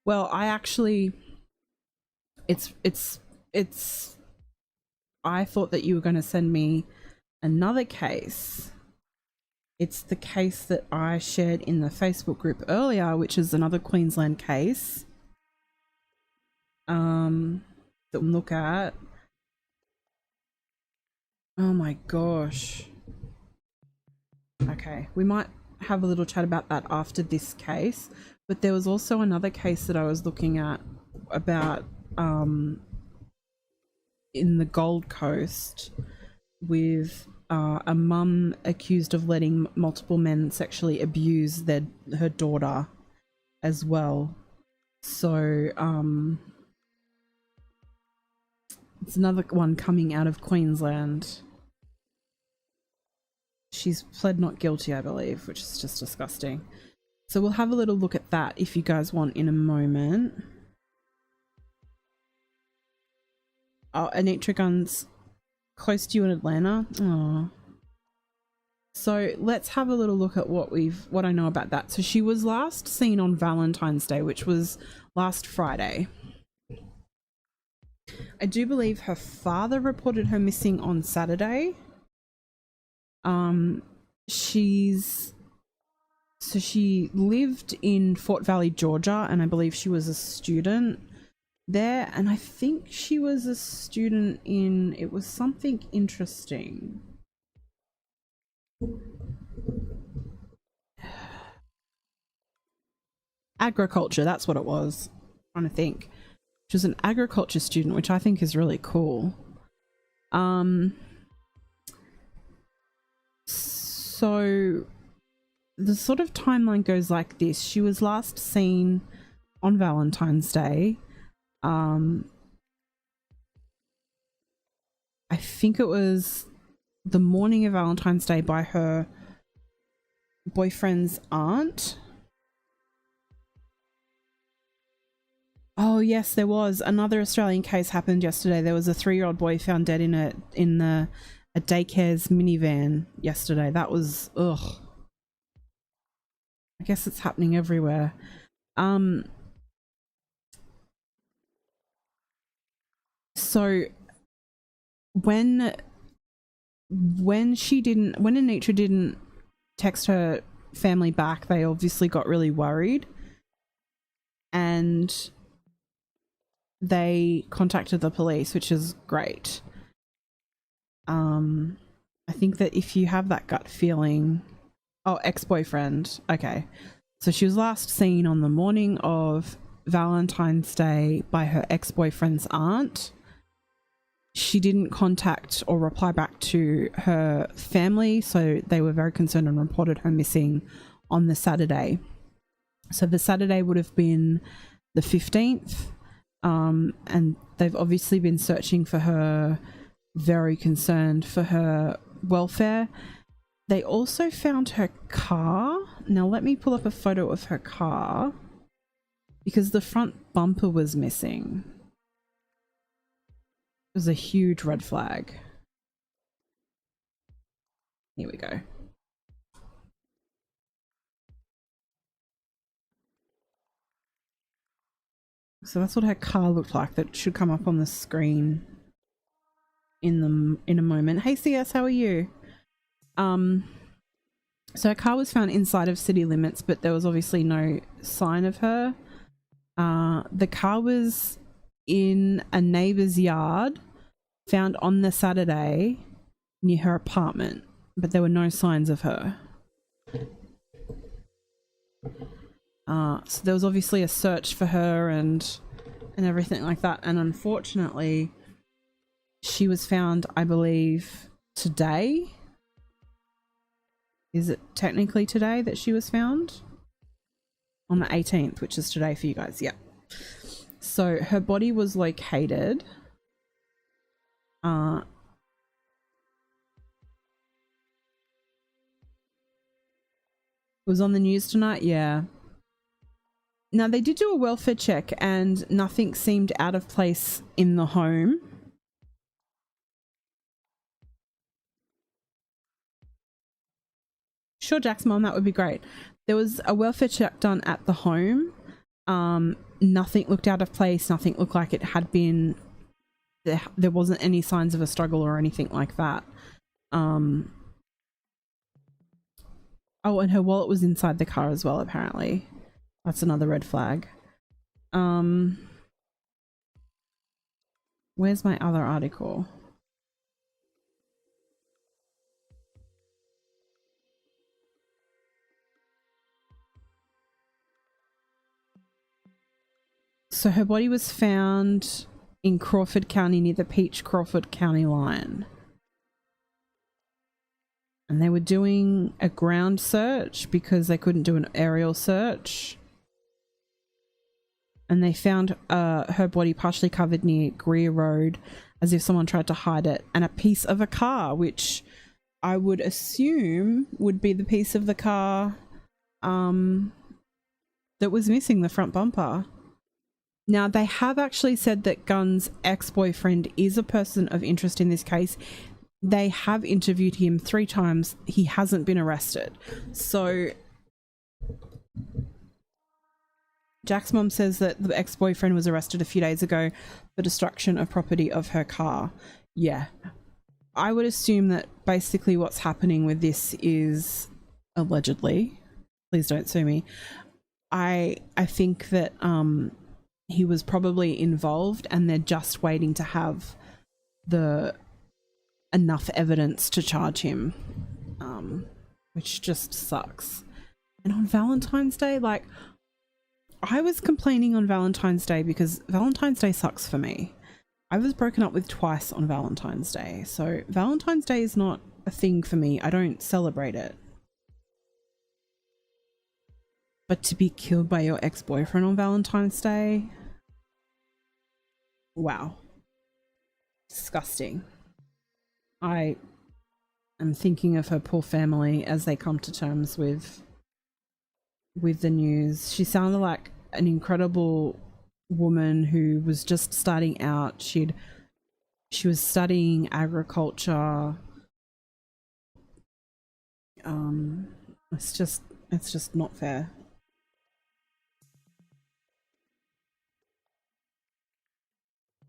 Well, I actually, I thought that you were going to send me another case. It's the case that I shared in the Facebook group earlier, which is another Queensland case. That we'll look at. Oh my gosh. Okay, we might have a little chat about that after this case, but there was also another case that I was looking at about in the Gold Coast with a mum accused of letting multiple men sexually abuse her daughter as well. So it's another one coming out of Queensland. She's pled not guilty, I believe, which is just disgusting. So we'll have a little look at that if you guys want in a moment. Oh, Anitra Gunn's close to you in Atlanta. Oh. So let's have a little look at what I know about that. So she was last seen on Valentine's Day, which was last Friday. I do believe her father reported her missing on Saturday. She lived in Fort Valley, Georgia, and I believe she was a student there, and I think she was a student in, it was something interesting. Agriculture, that's what it was. I'm trying to think. She was an agriculture student, which I think is really cool. So the sort of timeline goes like this. She was last seen on Valentine's Day. I think it was the morning of Valentine's Day by her boyfriend's aunt. Oh yes, there was another Australian case happened yesterday. There was a 3-year-old boy found dead in a daycare's minivan yesterday. That was ugh. I guess it's happening everywhere. So when Anitra didn't text her family back, they obviously got really worried, and they contacted the police, which is great. I think that if you have that gut feeling, ex-boyfriend, okay. So she was last seen on the morning of Valentine's Day by her ex-boyfriend's aunt. She didn't contact or reply back to her family, so they were very concerned and reported her missing on the Saturday. So the Saturday would have been the 15th, and they've obviously been searching for her, very concerned for her welfare. They also found her car. Now let me pull up a photo of her car, because the front bumper was missing. It was a huge red flag. Here we go. So that's what her car looked like. That should come up on the screen. in a moment. Hey CS, how are you? So her car was found inside of city limits, but there was obviously no sign of her. The car was in a neighbor's yard, found on the Saturday near her apartment, but there were no signs of her. So there was obviously a search for her and everything like that. And unfortunately, she was found, I believe, today. Is it technically today that she was found? On the 18th, which is today for you guys. Yeah. So her body was located. It was on the news tonight. Yeah. Now, they did do a welfare check and nothing seemed out of place in the home. Sure, Jack's mom, that would be great. There was a welfare check done at the home. Nothing looked out of place. Nothing looked like it had been... There wasn't any signs of a struggle or anything like that. Oh, and her wallet was inside the car as well, apparently. That's another red flag. Where's my other article? So her body was found in Crawford County near the Peach-Crawford County line. And they were doing a ground search because they couldn't do an aerial search. And they found her body partially covered near Greer Road as if someone tried to hide it, and a piece of a car, which I would assume would be the piece of the car that was missing, the front bumper. Now, they have actually said that Gunn's ex-boyfriend is a person of interest in this case. They have interviewed him 3 times. He hasn't been arrested. So Jack's mom says that the ex-boyfriend was arrested a few days ago for destruction of property of her car. Yeah. I would assume that basically what's happening with this is, allegedly, please don't sue me, I think that he was probably involved and they're just waiting to have enough evidence to charge him, which just sucks. And on Valentine's Day, like, I was complaining on Valentine's Day because Valentine's Day sucks for me. I was broken up with twice on Valentine's Day, so Valentine's Day is not a thing for me. I don't celebrate it. But to be killed by your ex-boyfriend on Valentine's Day? Wow. Disgusting. I am thinking of her poor family as they come to terms with the news. She sounded like an incredible woman who was just starting out. She was studying agriculture. It's just not fair.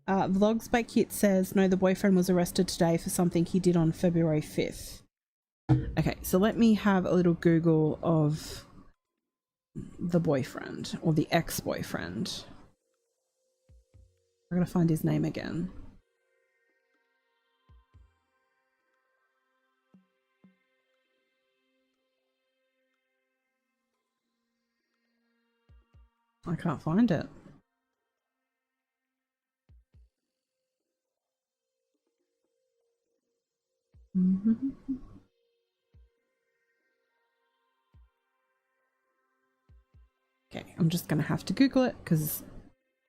Vlogs by Kit says, no, the boyfriend was arrested today for something he did on February 5th. Okay, so let me have a little Google of the boyfriend, or the ex-boyfriend. I'm gonna find his name again. I can't find it. Okay, I'm just gonna have to Google it because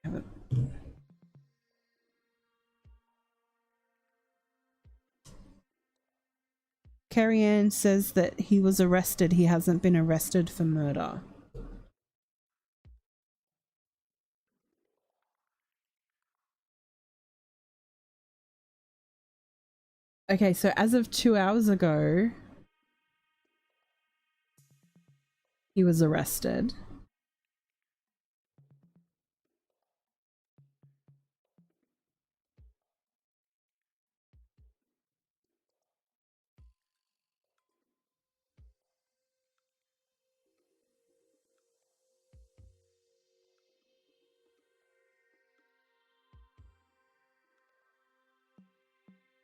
I haven't. Carrie Ann says that he was arrested. He hasn't been arrested for murder. Okay, so as of 2 hours ago, he was arrested.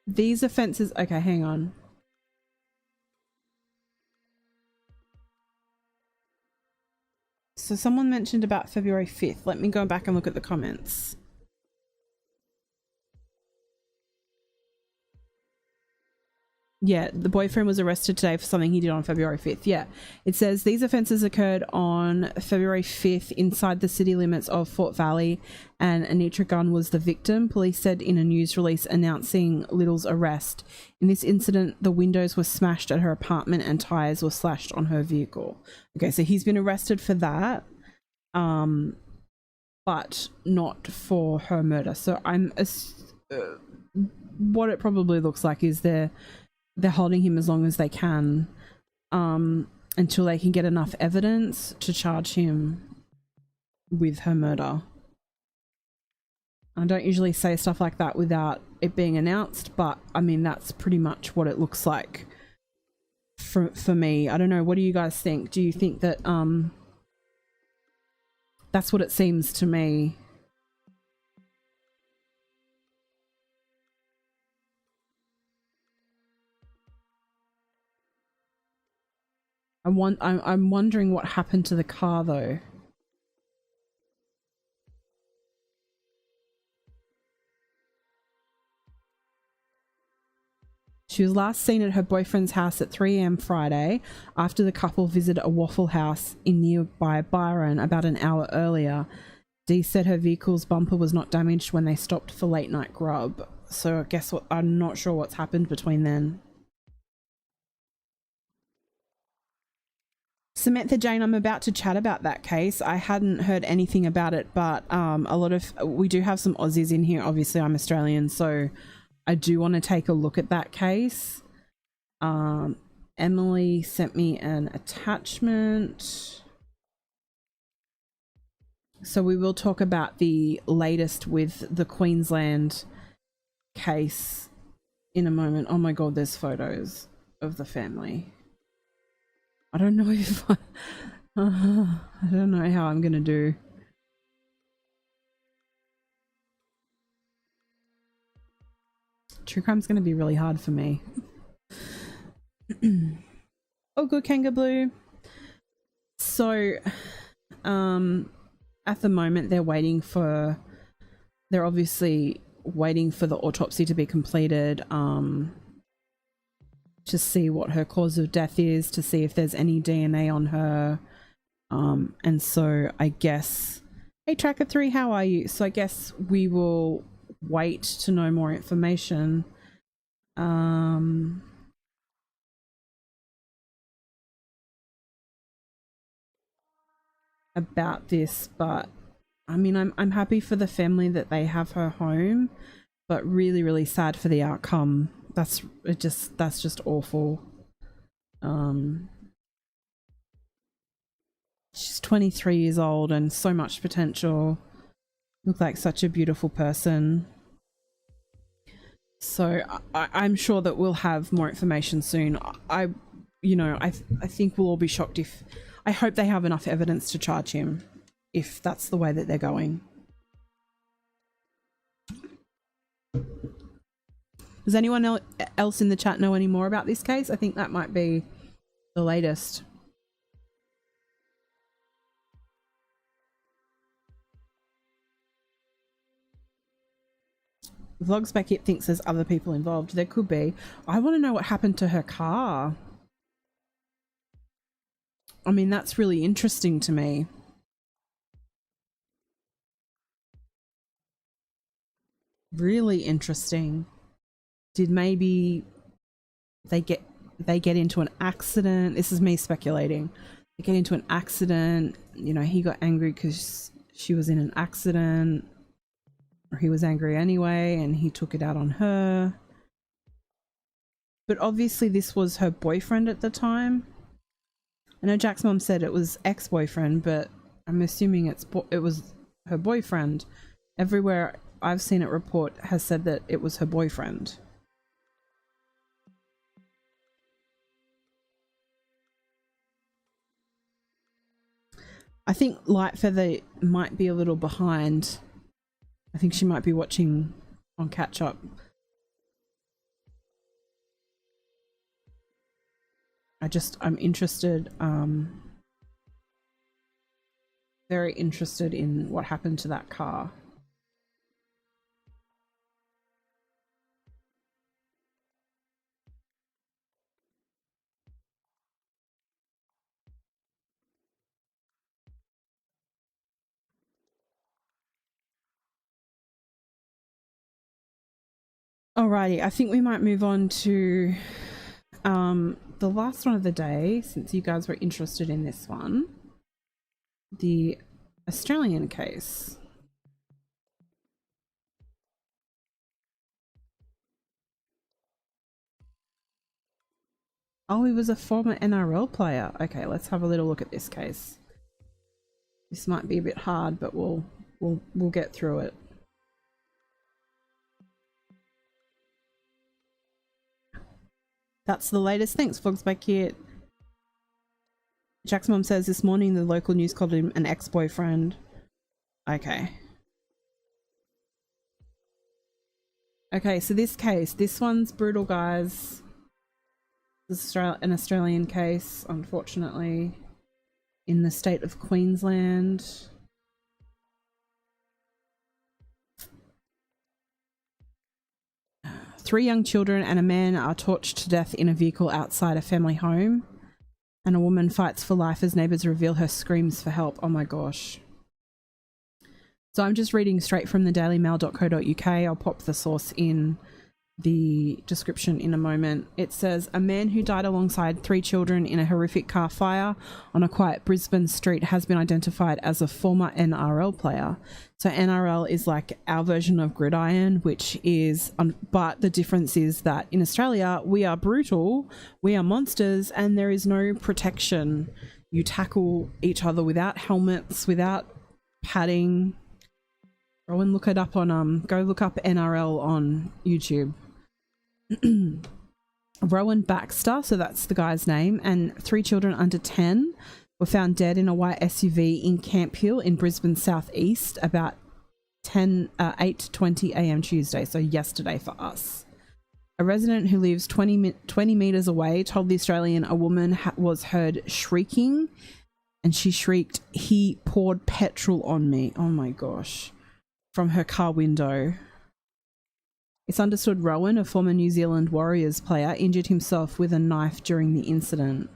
These offences, okay, hang on. So someone mentioned about February 5th. Let me go back and look at the comments. Yeah, the boyfriend was arrested today for something he did on February 5th. Yeah, it says these offences occurred on February 5th inside the city limits of Fort Valley, and Anitra Gunn was the victim. Police said in a news release announcing Little's arrest. In this incident, the windows were smashed at her apartment and tyres were slashed on her vehicle. Okay, so he's been arrested for that, but not for her murder. So what it probably looks like is they're holding him as long as they can, until they can get enough evidence to charge him with her murder. I don't usually say stuff like that without it being announced, but I mean, that's pretty much what it looks like for me. I don't know. What do you guys think? Do you think that that's what it seems to me? I'm wondering what happened to the car though. She was last seen at her boyfriend's house at 3 a.m. Friday after the couple visited a Waffle House in nearby Byron about an hour earlier. Dee said her vehicle's bumper was not damaged when they stopped for late night grub. So guess what? I'm not sure what's happened between then. Samantha Jane, I'm about to chat about that case. I hadn't heard anything about it, but we do have some Aussies in here. Obviously, I'm Australian, so I do want to take a look at that case. Emily sent me an attachment. So we will talk about the latest with the Queensland case in a moment. Oh my God, there's photos of the family. I don't know if I don't know how I'm gonna do. True crime's gonna be really hard for me. Oh, good Kanga Blue. So, at the moment they're obviously waiting for the autopsy to be completed. To see what her cause of death is, to see if there's any DNA on her. And so I guess, hey Tracker 3, how are you? So I guess we will wait to know more information. About this, but I mean, I'm happy for the family that they have her home, but really, really sad for the outcome. That's just awful. She's 23 years old and so much potential. Looked like such a beautiful person. So I'm sure that we'll have more information soon. I think we'll all be shocked if, I hope they have enough evidence to charge him, if that's the way that they're going. Does anyone else in the chat know any more about this case? I think that might be the latest. Vlogs back it thinks there's other people involved. There could be. I want to know what happened to her car. I mean, that's really interesting to me. Really interesting. Did maybe they get into an accident? This is me speculating. They get into an accident, you know, he got angry because she was in an accident, or he was angry anyway and he took it out on her. But obviously this was her boyfriend at the time. I know Jack's mom said it was ex-boyfriend, but I'm assuming it was her boyfriend. Everywhere I've seen it report has said that it was her boyfriend. I think Light Feather might be a little behind. I think she might be watching on catch up. I'm interested, very interested in what happened to that car. Alrighty, I think we might move on to the last one of the day, since you guys were interested in this one. The Australian case. Oh, he was a former NRL player. Okay, let's have a little look at this case. This might be a bit hard, but we'll get through it. That's the latest. Thanks, Vlogs by Kit. Jack's mom says this morning the local news called him an ex-boyfriend. Okay. Okay, so this case, this one's brutal, guys. This is an Australian case, unfortunately, in the state of Queensland. Three young children and a man are tortured to death in a vehicle outside a family home. And a woman fights for life as neighbours reveal her screams for help. Oh my gosh. So I'm just reading straight from the dailymail.co.uk. I'll pop the source in the description in a moment. It says, a man who died alongside three children in a horrific car fire on a quiet Brisbane street has been identified as a former NRL player. So NRL is like our version of gridiron, which is, but the difference is that in Australia, we are brutal, we are monsters, and there is no protection. You tackle each other without helmets, without padding. Go and look it up on, go look up NRL on YouTube. Rowan Baxter, so that's the guy's name, and three children under 10 were found dead in a white SUV in Camp Hill in Brisbane southeast about 8:20 a.m. Tuesday, so yesterday for us. A resident who lives 20 metres away told the Australian a woman was heard shrieking, and she shrieked, "He poured petrol on me." Oh my gosh. From her car window. It's understood Rowan, a former New Zealand Warriors player, injured himself with a knife during the incident.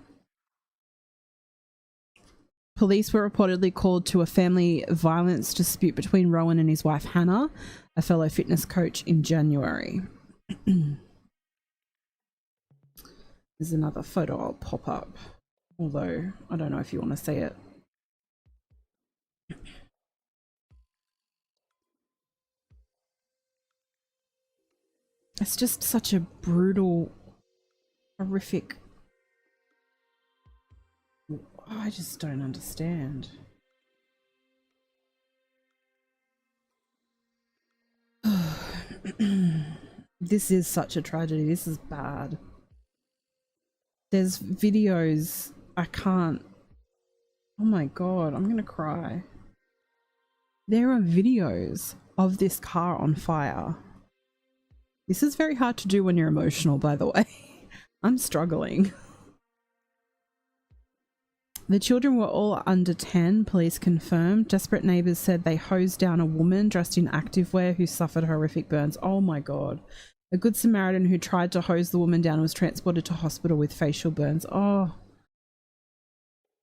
Police were reportedly called to a family violence dispute between Rowan and his wife Hannah, a fellow fitness coach, in January. There's another photo I'll pop up, although I don't know if you want to see it. It's just such a brutal, horrific... I just don't understand. This is such a tragedy. This is bad. There's videos. I can't... Oh my god, I'm gonna cry. There are videos of this car on fire. This is very hard to do when you're emotional, by the way. I'm struggling. The children were all under 10, police confirmed. Desperate neighbours said they hosed down a woman dressed in activewear who suffered horrific burns. Oh my god. A good Samaritan who tried to hose the woman down was transported to hospital with facial burns. Oh.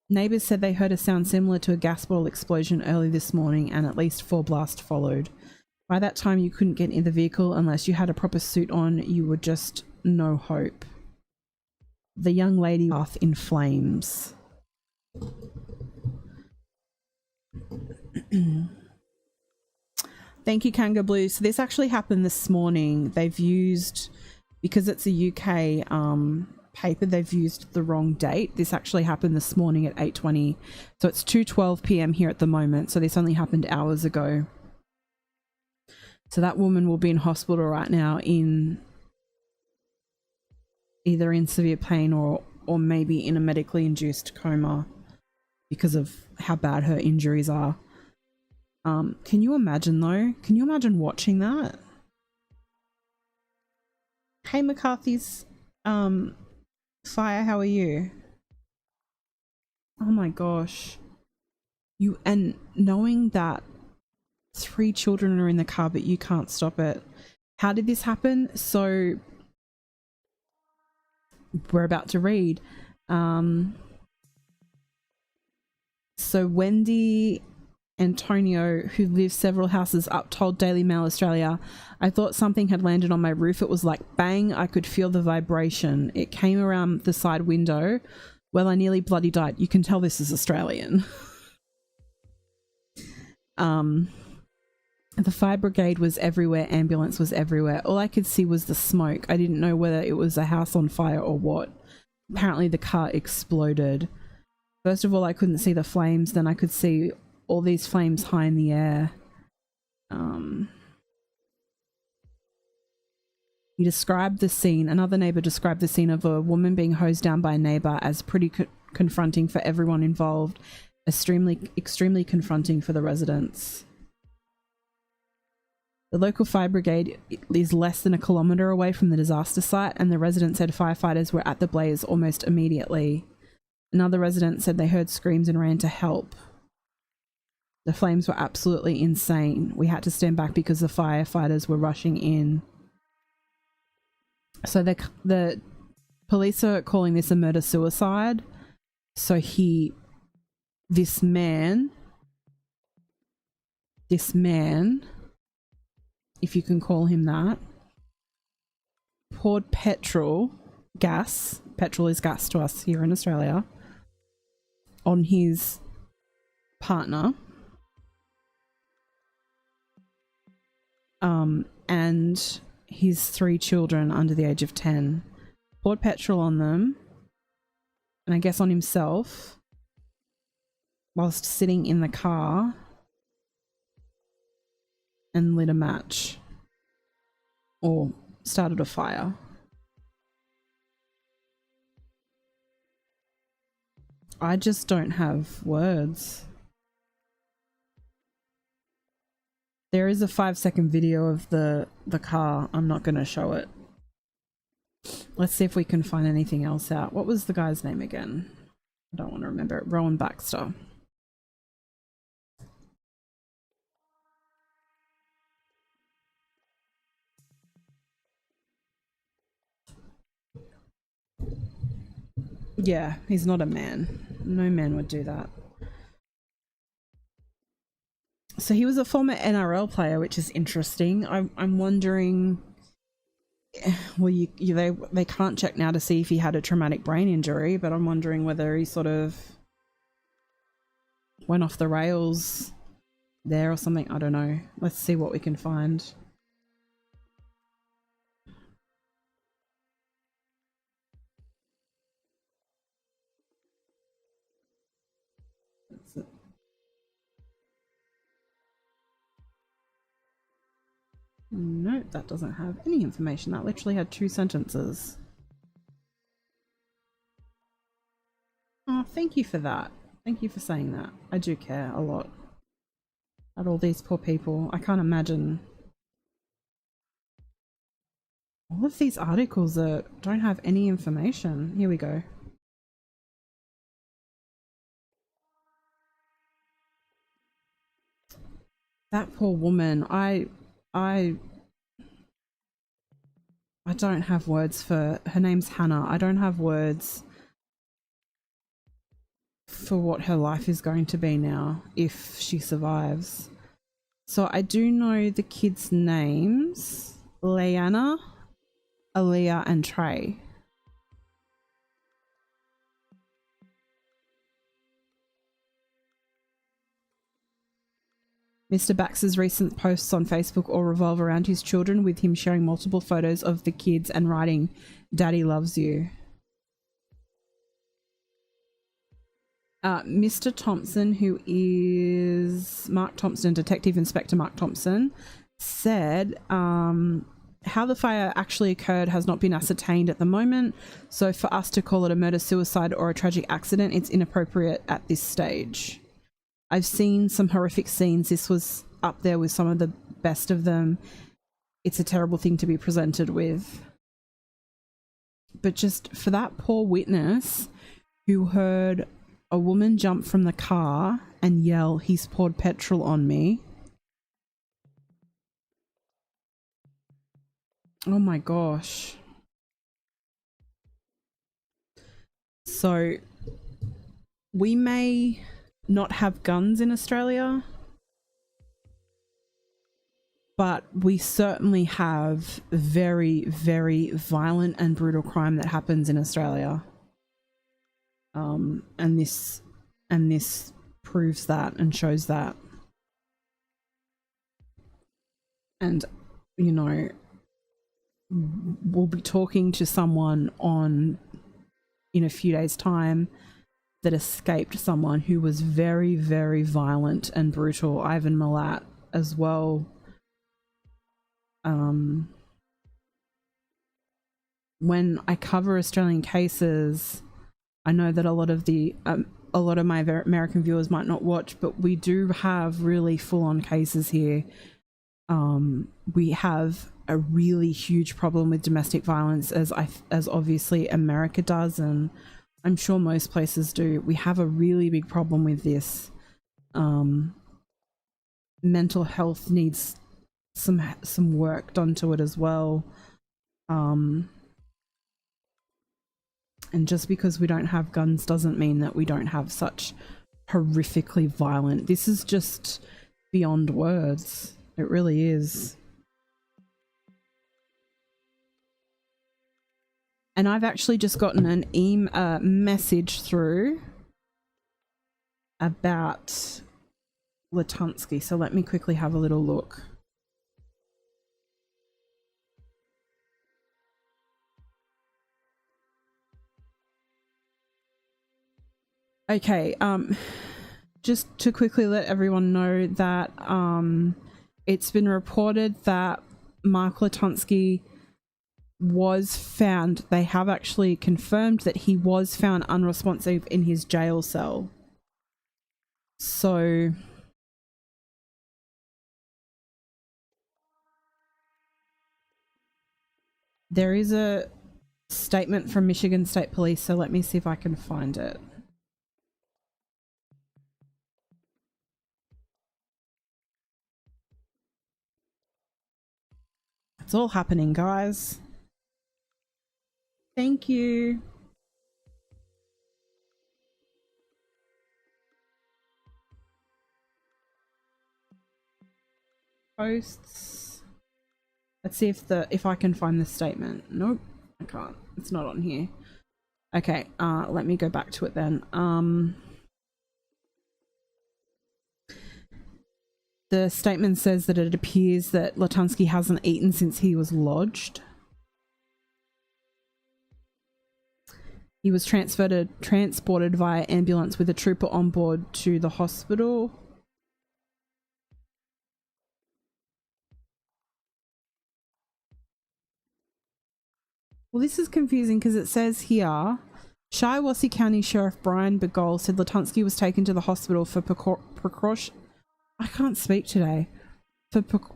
Neighbours said they heard a sound similar to a gas bottle explosion early this morning, and at least 4 blasts followed. By that time, you couldn't get in the vehicle unless you had a proper suit on. You were just no hope. The young lady bath in flames. Thank you, Kanga Blue. So this actually happened this morning. They've used, because it's a UK paper, they've used the wrong date. This actually happened this morning at 8:20. So it's 2:12 p.m. here at the moment. So this only happened hours ago. So that woman will be in hospital right now in either in severe pain or maybe in a medically induced coma because of how bad her injuries are. Can you imagine though? Can you imagine watching that? Hey, McCarthy's Fire, how are you? Oh my gosh. You, and knowing that 3 children are in the car but you can't stop it. How did this happen? So we're about to read. So Wendy Antonio, who lives several houses up, told Daily Mail Australia, "I thought something had landed on my roof. It was like bang, I could feel the vibration. It came around the side window. Well, I nearly bloody died." You can tell this is Australian. The fire brigade was everywhere, ambulance was everywhere. All I could see was the smoke. I didn't know whether it was a house on fire or what. Apparently the car exploded. First of all, I couldn't see the flames, then I could see all these flames high in the air. He described the scene, another neighbour described the scene of a woman being hosed down by a neighbour as pretty confronting for everyone involved, extremely confronting for the residents. The local fire brigade is less than a kilometre away from the disaster site, and the resident said firefighters were at the blaze almost immediately. Another resident said they heard screams and ran to help. The flames were absolutely insane. We had to stand back because the firefighters were rushing in. So the police are calling this a murder-suicide. So this man, if you can call him that, poured gas is gas to us here in Australia, on his partner, and his 3 children under the age of 10. Poured petrol on them, and I guess on himself, whilst sitting in the car, and lit a match, or started a fire. I just don't have words. There is a 5-second video of the car. I'm not going to show it. Let's see if we can find anything else out. What was the guy's name again? I don't want to remember it. Rowan Baxter. Yeah, he's not a man. No man would do that. So he was a former NRL player, which is interesting. I'm wondering, well, they can't check now to see if he had a traumatic brain injury, but I'm wondering whether he sort of went off the rails there or something. I don't know. Let's see what we can find. Nope, that doesn't have any information. That literally had 2 sentences. Oh, thank you for that. Thank you for saying that. I do care a lot about all these poor people. I can't imagine. All of these articles don't have any information. Here we go. That poor woman. I don't have words for her. Name's Hannah. I don't have words for what her life is going to be now if she survives. So I do know the kids' names: Leanna, Aaliyah, and Trey. Mr. Baxter's recent posts on Facebook all revolve around his children, with him sharing multiple photos of the kids and writing, "Daddy loves you." Mr. Thompson, who is Mark Thompson, Detective Inspector Mark Thompson, said how the fire actually occurred has not been ascertained at the moment, so for us to call it a murder-suicide or a tragic accident, it's inappropriate at this stage. I've seen some horrific scenes. This was up there with some of the best of them. It's a terrible thing to be presented with. but just for that poor witness who heard a woman jump from the car and yell, "He's poured petrol on me." Oh my gosh. So we may not have guns in Australia, but we certainly have very, very violent and brutal crime that happens in Australia. And this proves that and shows that. And, you know, we'll be talking to someone in a few days' time that escaped someone who was very, very violent and brutal, Ivan Milat, as well. When I cover Australian cases, I know that a lot of my American viewers might not watch, but we do have really full-on cases here. We have a really huge problem with domestic violence, as obviously America does, and I'm sure most places do. We have a really big problem with this. Mental health needs some work done to it as well. And just because we don't have guns doesn't mean that we don't have such horrifically violent. This is just beyond words. It really is. And I've actually just gotten an message through about Latunsky. So let me quickly have a little look. Okay, just to quickly let everyone know that it's been reported that Mark Latunsky was found, they have actually confirmed that he was found unresponsive in his jail cell. So there is a statement from Michigan State Police, so let me see if I can find it. It's all happening, guys. Thank you. Posts. Let's see if I can find the statement. Nope, I can't. It's not on here. Okay, let me go back to it then. The statement says that it appears that Latunsky hasn't eaten since he was lodged. He was transported via ambulance with a trooper on board to the hospital. Well, this is confusing because it says here, Shiawassee County Sheriff Brian Begole said Latunsky was taken to the hospital for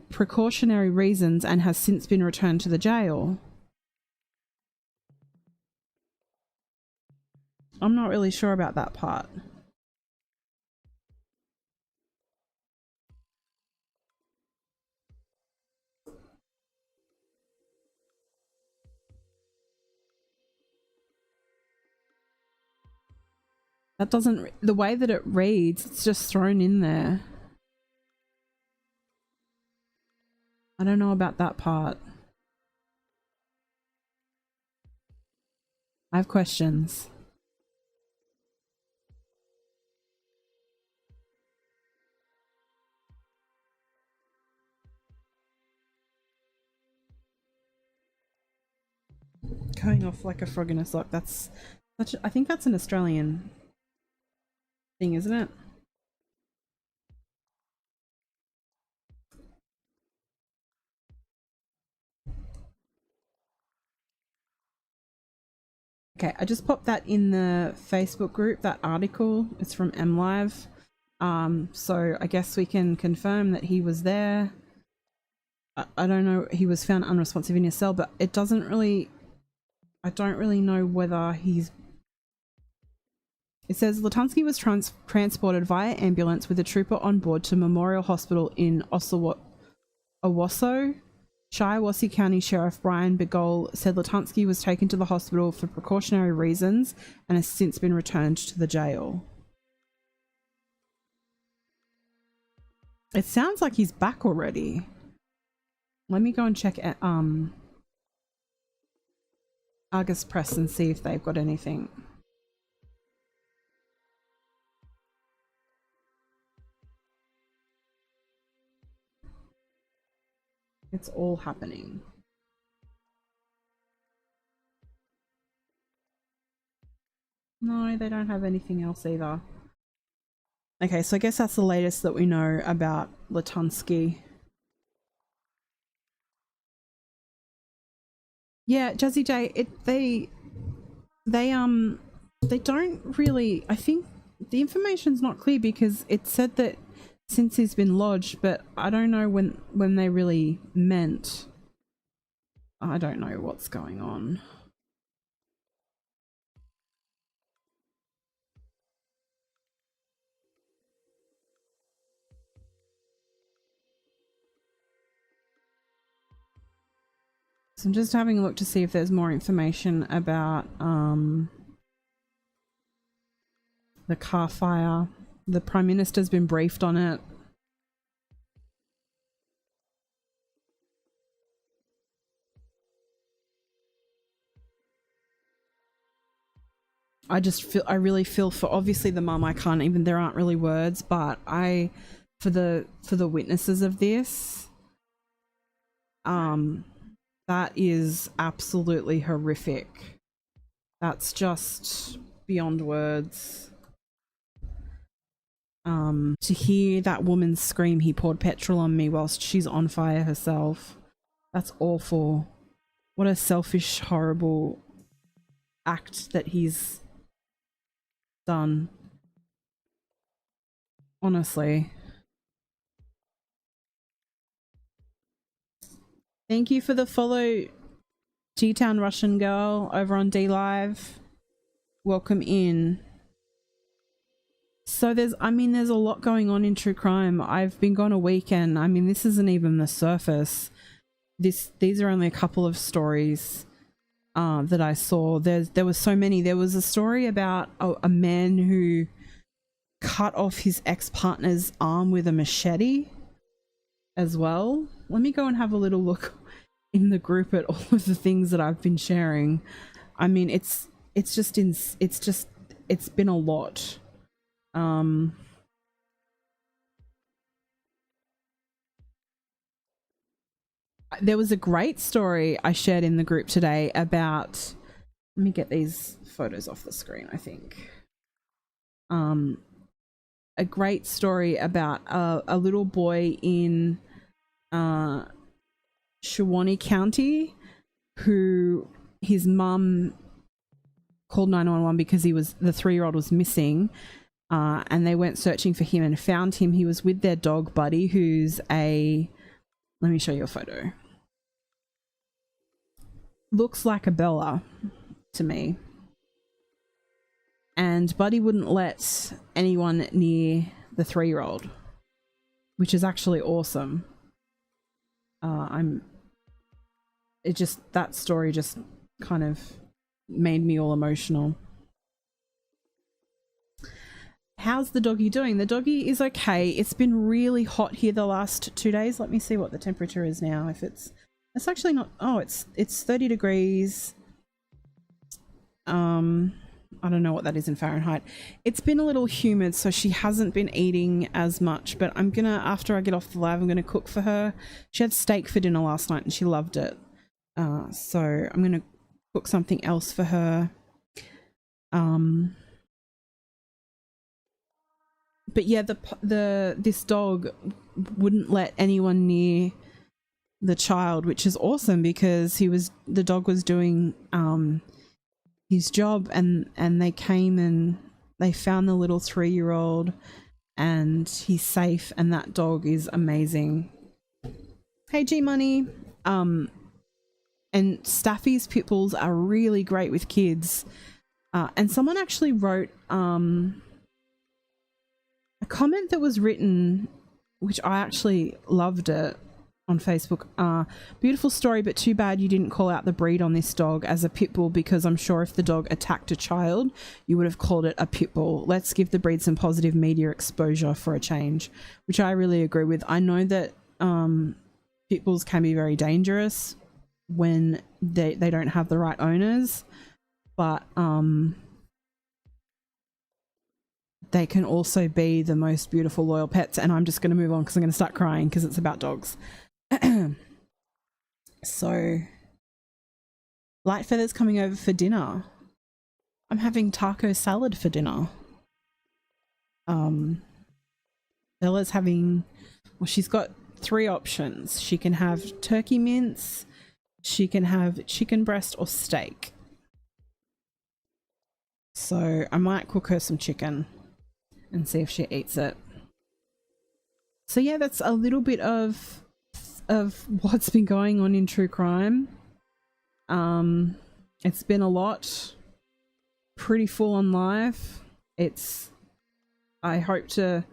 precautionary reasons and has since been returned to the jail. I'm not really sure about that part. That doesn't, the way that it reads, it's just thrown in there. I don't know about that part. I have questions. Going off like a frog in a sock. That's such, I think that's an Australian thing, isn't it? Okay, I just popped that in the Facebook group, that article. It's from MLive. So I guess we can confirm that he was there. I don't know, he was found unresponsive in his cell, but it doesn't really I don't really know whether he's... It says Lutunsky was transported via ambulance with a trooper on board to Memorial Hospital in Owasso. Shiawassee County Sheriff Brian Begole said Lutunsky was taken to the hospital for precautionary reasons and has since been returned to the jail. It sounds like he's back already. Let me go and check at Argus Press and see if they've got anything. It's all happening. No, they don't have anything else either. Okay, so I guess that's the latest that we know about Lutunsky. Yeah, Jazzy J, they don't really, I think the information's not clear because it said that since he's been lodged, but I don't know when they really meant. I don't know what's going on. So I'm just having a look to see if there's more information about the car fire. The Prime Minister's been briefed on it. I really feel for obviously the mum. I can't even, there aren't really words, but for the witnesses of this, that is absolutely horrific. That's just beyond words. To hear that woman scream, "He poured petrol on me," whilst she's on fire herself. That's awful. What a selfish, horrible act that he's done. Honestly. Thank you for the follow, G-Town Russian Girl over on D-Live. Welcome in. So there's a lot going on in true crime. I've been gone a weekend. I mean, this isn't even the surface. These are only a couple of stories that I saw. There was so many. There was a story about a man who cut off his ex-partner's arm with a machete as well. Let me go and have a little look in the group at all of the things that I've been sharing. I mean, it's been a lot. There was a great story I shared in the group today about, let me get these photos off the screen, I think. A great story about a little boy in Shawnee County who his mum called 911 because the 3-year-old was missing, and they went searching for him and found him. He was with their dog Buddy, who's let me show you a photo. Looks like a Bella to me. And Buddy wouldn't let anyone near the 3-year-old, which is actually awesome. That story just kind of made me all emotional. How's the doggy doing? The doggy is okay. It's been really hot here the last 2 days. Let me see what the temperature is now. If it's actually not, oh, it's 30 degrees. I don't know what that is in Fahrenheit. It's been a little humid, so she hasn't been eating as much, but I'm gonna, after I get off the live, I'm gonna cook for her. She had steak for dinner last night and she loved it. So I'm gonna cook something else for her. But yeah, this dog wouldn't let anyone near the child, which is awesome because the dog was doing his job, and they came and they found the little 3-year-old and he's safe, and that dog is amazing. Hey G Money. And Staffy's pit bulls are really great with kids. And someone actually wrote a comment that was written, which I actually loved it, on Facebook. Beautiful story, but too bad you didn't call out the breed on this dog as a pit bull, because I'm sure if the dog attacked a child, you would have called it a pit bull. Let's give the breed some positive media exposure for a change, which I really agree with. I know that pit bulls can be very dangerous when they don't have the right owners, but they can also be the most beautiful, loyal pets. And I'm just going to move on because I'm going to start crying because it's about dogs. So, Light Feather's coming over for dinner. I'm having taco salad for dinner. Bella's having, well, she's got 3 options. She can have turkey mince, she can have chicken breast or steak. So I might cook her some chicken and see if she eats it. So yeah, that's a little bit of what's been going on in true crime. It's been a lot, pretty full on life. I hope to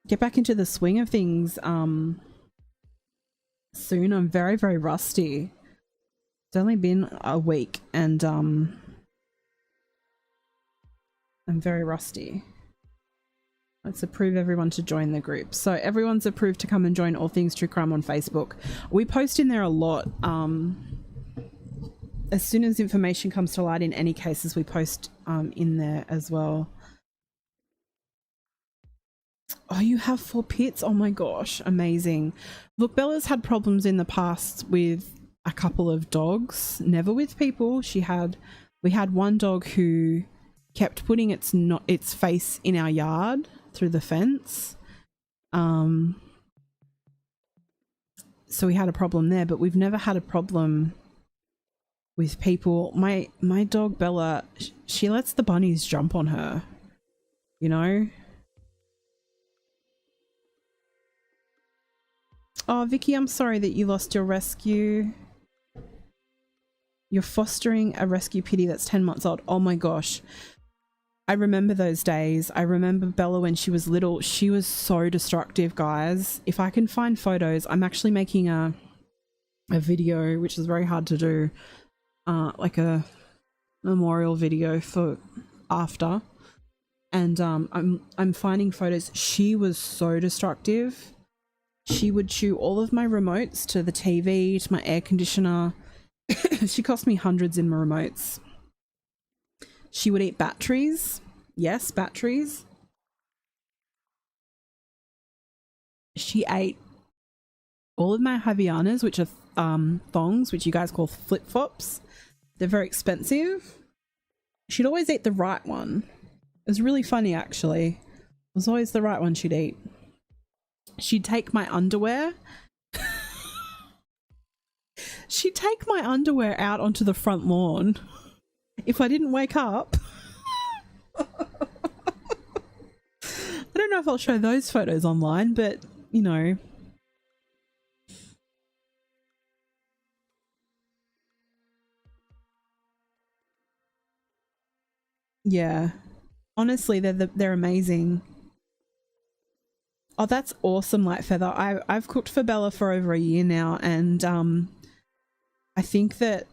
get back into the swing of things soon. I'm very, very rusty. It's only been a week and I'm very rusty. Let's approve everyone to join the group. So everyone's approved to come and join All Things True Crime on Facebook. We post in there a lot. As soon as information comes to light in any cases, we post in there as well. Oh, you have 4 pits? Oh my gosh, amazing. Look, Bella's had problems in the past with a couple of dogs, never with people. We had one dog who kept putting its face in our yard through the fence. So we had a problem there, but we've never had a problem with people. My dog Bella, she lets the bunnies jump on her, you know? Oh, Vicky, I'm sorry that you lost your rescue. You're fostering a rescue pitty that's 10 months old. Oh my gosh. I remember those days. I remember Bella when she was little. She was so destructive, guys. If I can find photos, I'm actually making a video, which is very hard to do, like a memorial video for after. And I'm finding photos. She was so destructive. She would chew all of my remotes to the TV, to my air conditioner. She cost me hundreds in remotes. She would eat batteries. Yes, batteries. She ate all of my Havianas, which are thongs, which you guys call flip-flops. They're very expensive. She'd always eat the right one. It was really funny, actually. It was always the right one she'd eat. She'd take my underwear. She'd take my underwear out onto the front lawn if I didn't wake up. I don't know if I'll show those photos online, but you know. Yeah. Honestly, they're amazing. Oh, that's awesome, Light Feather. I've cooked for Bella for over a year now, and I think that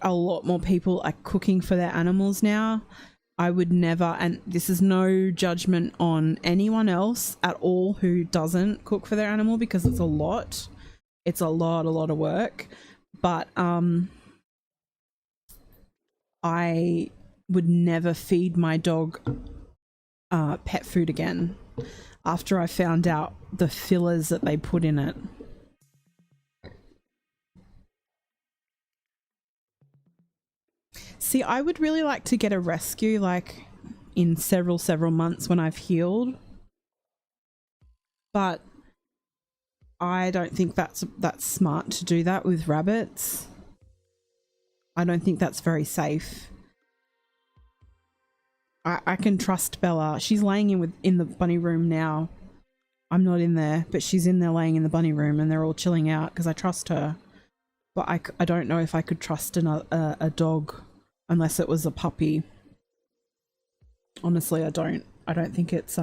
a lot more people are cooking for their animals now. I would never, and this is no judgment on anyone else at all who doesn't cook for their animal, because it's a lot. It's a lot of work. But I would never feed my dog pet food again after I found out the fillers that they put in it. See, I would really like to get a rescue, like in several months when I've healed, but I don't think that's smart to do that with rabbits. I don't think that's very safe. I can trust Bella. She's laying in the bunny room now. I'm not in there, but she's in there laying in the bunny room, and they're all chilling out because I trust her. but I don't know if I could trust a dog unless it was a puppy. Honestly, I don't think it's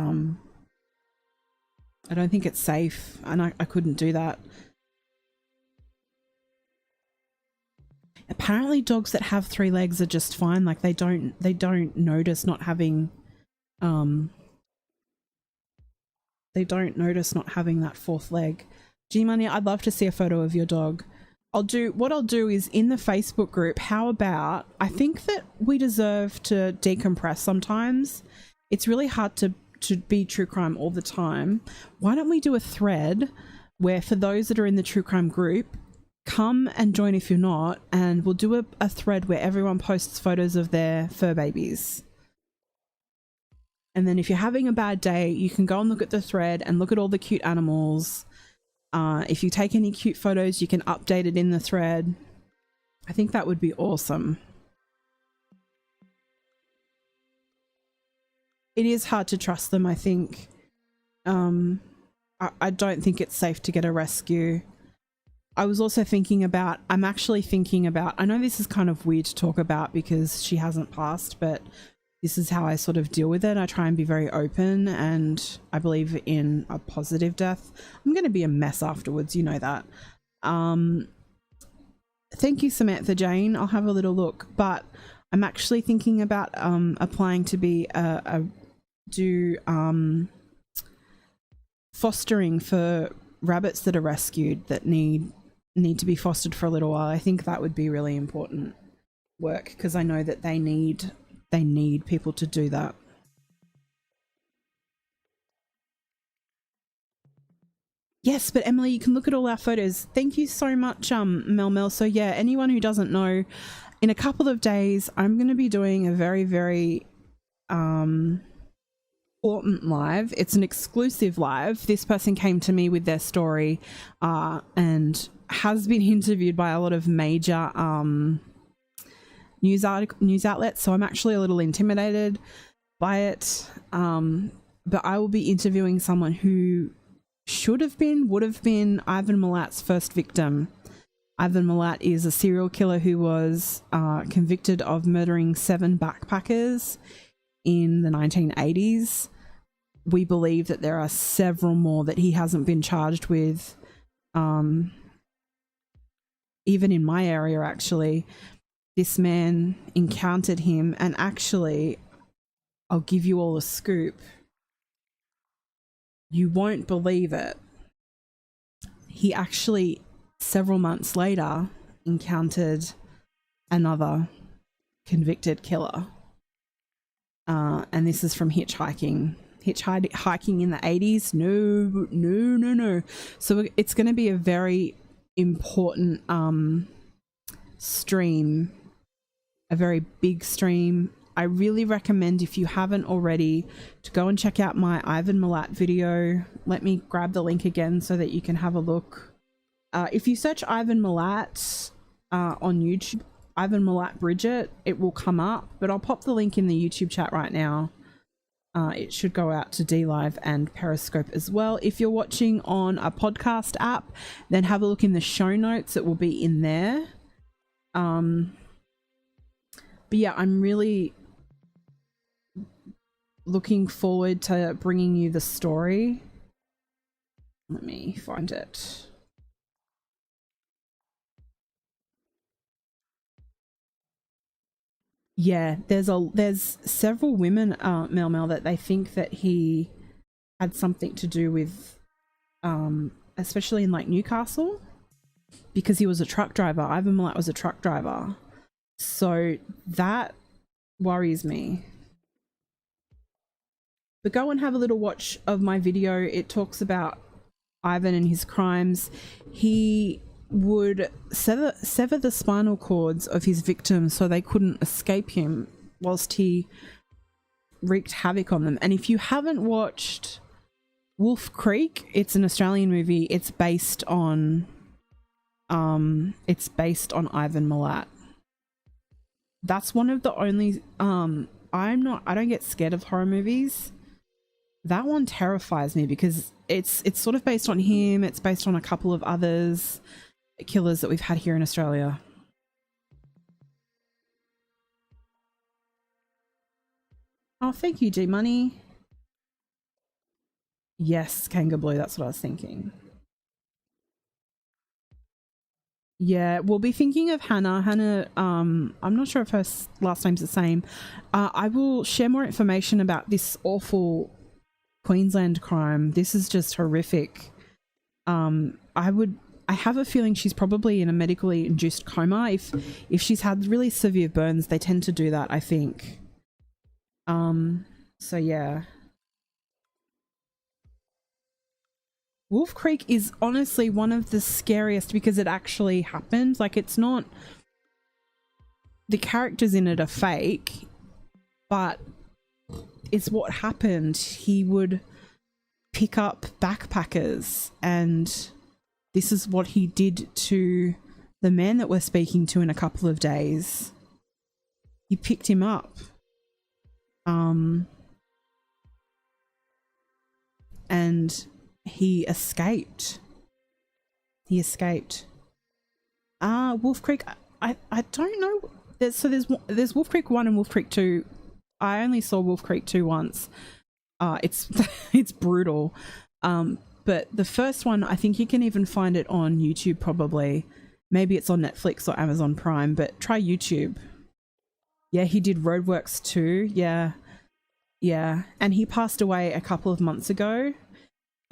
safe, and I couldn't do that. Apparently dogs that have 3 legs are just fine. Like they don't notice not having that 4th leg. G-Money, I'd love to see a photo of your dog. What I'll do is in the Facebook group, how about, I think that we deserve to decompress sometimes. It's really hard to be true crime all the time. Why don't we do a thread where, for those that are in the true crime group, come and join if you're not, and we'll do a thread where everyone posts photos of their fur babies. And then if you're having a bad day, you can go and look at the thread and look at all the cute animals. If you take any cute photos, you can update it in the thread. I think that would be awesome. It is hard to trust them, I think. I don't think it's safe to get a rescue. I was also thinking about, I know this is kind of weird to talk about because she hasn't passed, but this is how I sort of deal with it. I try and be very open, and I believe in a positive death. I'm going to be a mess afterwards, you know that. Thank you, Samantha Jane. I'll have a little look, but I'm actually thinking about applying to be fostering for rabbits that are rescued that need to be fostered for a little while. I think that would be really important work because I know that they need people to do that. Yes, but Emily, you can look at all our photos. Thank you so much, Mel. So yeah, anyone who doesn't know, in a couple of days, I'm going to be doing a very, very important live. It's an exclusive live. This person came to me with their story and has been interviewed by a lot of major news outlets, so I'm actually a little intimidated by it, but I will be interviewing someone who would have been Ivan Milat's first victim. Ivan Milat is a serial killer who was convicted of murdering 7 backpackers in the 1980s. We believe that there are several more that he hasn't been charged with, even in my area. Actually, this man encountered him, and actually, I'll give you all a scoop. You won't believe it. He actually, several months later, encountered another convicted killer. And this is from hitchhiking in the 80s. No. So it's going to be a very important stream, a very big stream. I really recommend, if you haven't already, to go and check out my Ivan Milat video. Let me grab the link again so that you can have a look. If you search Ivan Milat on YouTube, Ivan Milat Bridget, it will come up, but I'll pop the link in the YouTube chat right now. It should go out to DLive and Periscope as well. If you're watching on a podcast app, then have a look in the show notes. It will be in there. But yeah, I'm really looking forward to bringing you the story. Let me find it. Yeah, there's several women, Mel, that they think that he had something to do with, especially in like Newcastle, because he was a truck driver. Ivan Milat was a truck driver. So that worries me. But go and have a little watch of my video. It talks about Ivan and his crimes. He would sever the spinal cords of his victims so they couldn't escape him whilst he wreaked havoc on them. And if you haven't watched Wolf Creek, it's an Australian movie. It's based on Ivan Milat. That's one of the only I don't get scared of horror movies. That one terrifies me because it's sort of based on him. It's based on a couple of others. killers that we've had here in Australia. Oh, thank you, G Money. Yes, Kanga Blue, that's what I was thinking. Yeah, we'll be thinking of Hannah. Hannah, I'm not sure if her last name's the same. I will share more information about this awful Queensland crime. This is just horrific. I have a feeling she's probably in a medically induced coma. If she's had really severe burns, they tend to do that, I think. So yeah. Wolf Creek is honestly one of the scariest because it actually happened. Like, it's not, the characters in it are fake, but it's what happened. He would pick up backpackers, and this is what he did to the man that we're speaking to in a couple of days. He picked him up. And he escaped. Wolf Creek, I don't know. There's Wolf Creek 1 and Wolf Creek 2. I only saw Wolf Creek 2 once. It's it's brutal. But the first one, I think you can even find it on YouTube probably. Maybe it's on Netflix or Amazon Prime, but try YouTube. Yeah, he did Roadworks 2. Yeah. And he passed away a couple of months ago.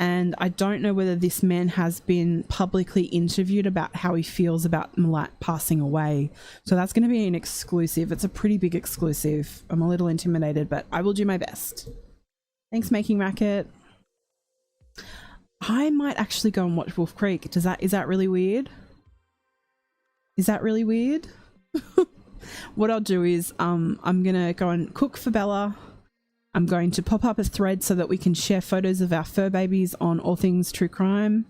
And I don't know whether this man has been publicly interviewed about how he feels about Malat passing away. So that's going to be an exclusive. It's a pretty big exclusive. I'm a little intimidated, but I will do my best. Thanks, Making Racket. I might actually go and watch Wolf Creek. Is that really weird? Is that really weird? What I'll do is I'm going to go and cook for Bella. I'm going to pop up a thread so that we can share photos of our fur babies on All Things True Crime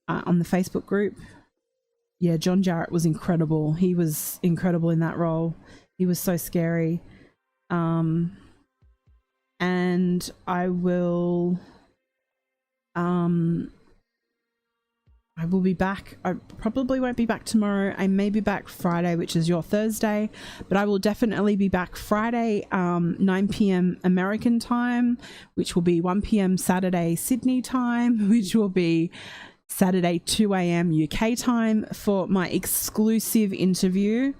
on the Facebook group. Yeah, John Jarrett was incredible. He was incredible in that role. He was so scary. And I will be back. I probably won't be back tomorrow. I may be back Friday, which is your Thursday, but I will definitely be back Friday, 9 p.m. American time, which will be 1 p.m. Saturday Sydney time, which will be Saturday 2 a.m. UK time for my exclusive interview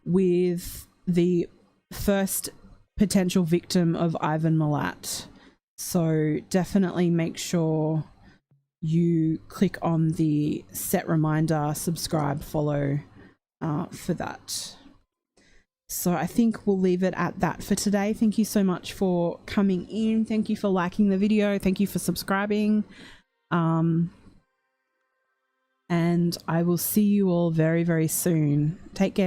with the first potential victim of Ivan Milat. So definitely make sure you click on the set reminder, subscribe, follow for that. So I think we'll leave it at that for today. Thank you so much for coming in. Thank you for liking the video. Thank you for subscribing. And I will see you all very, very soon. Take care.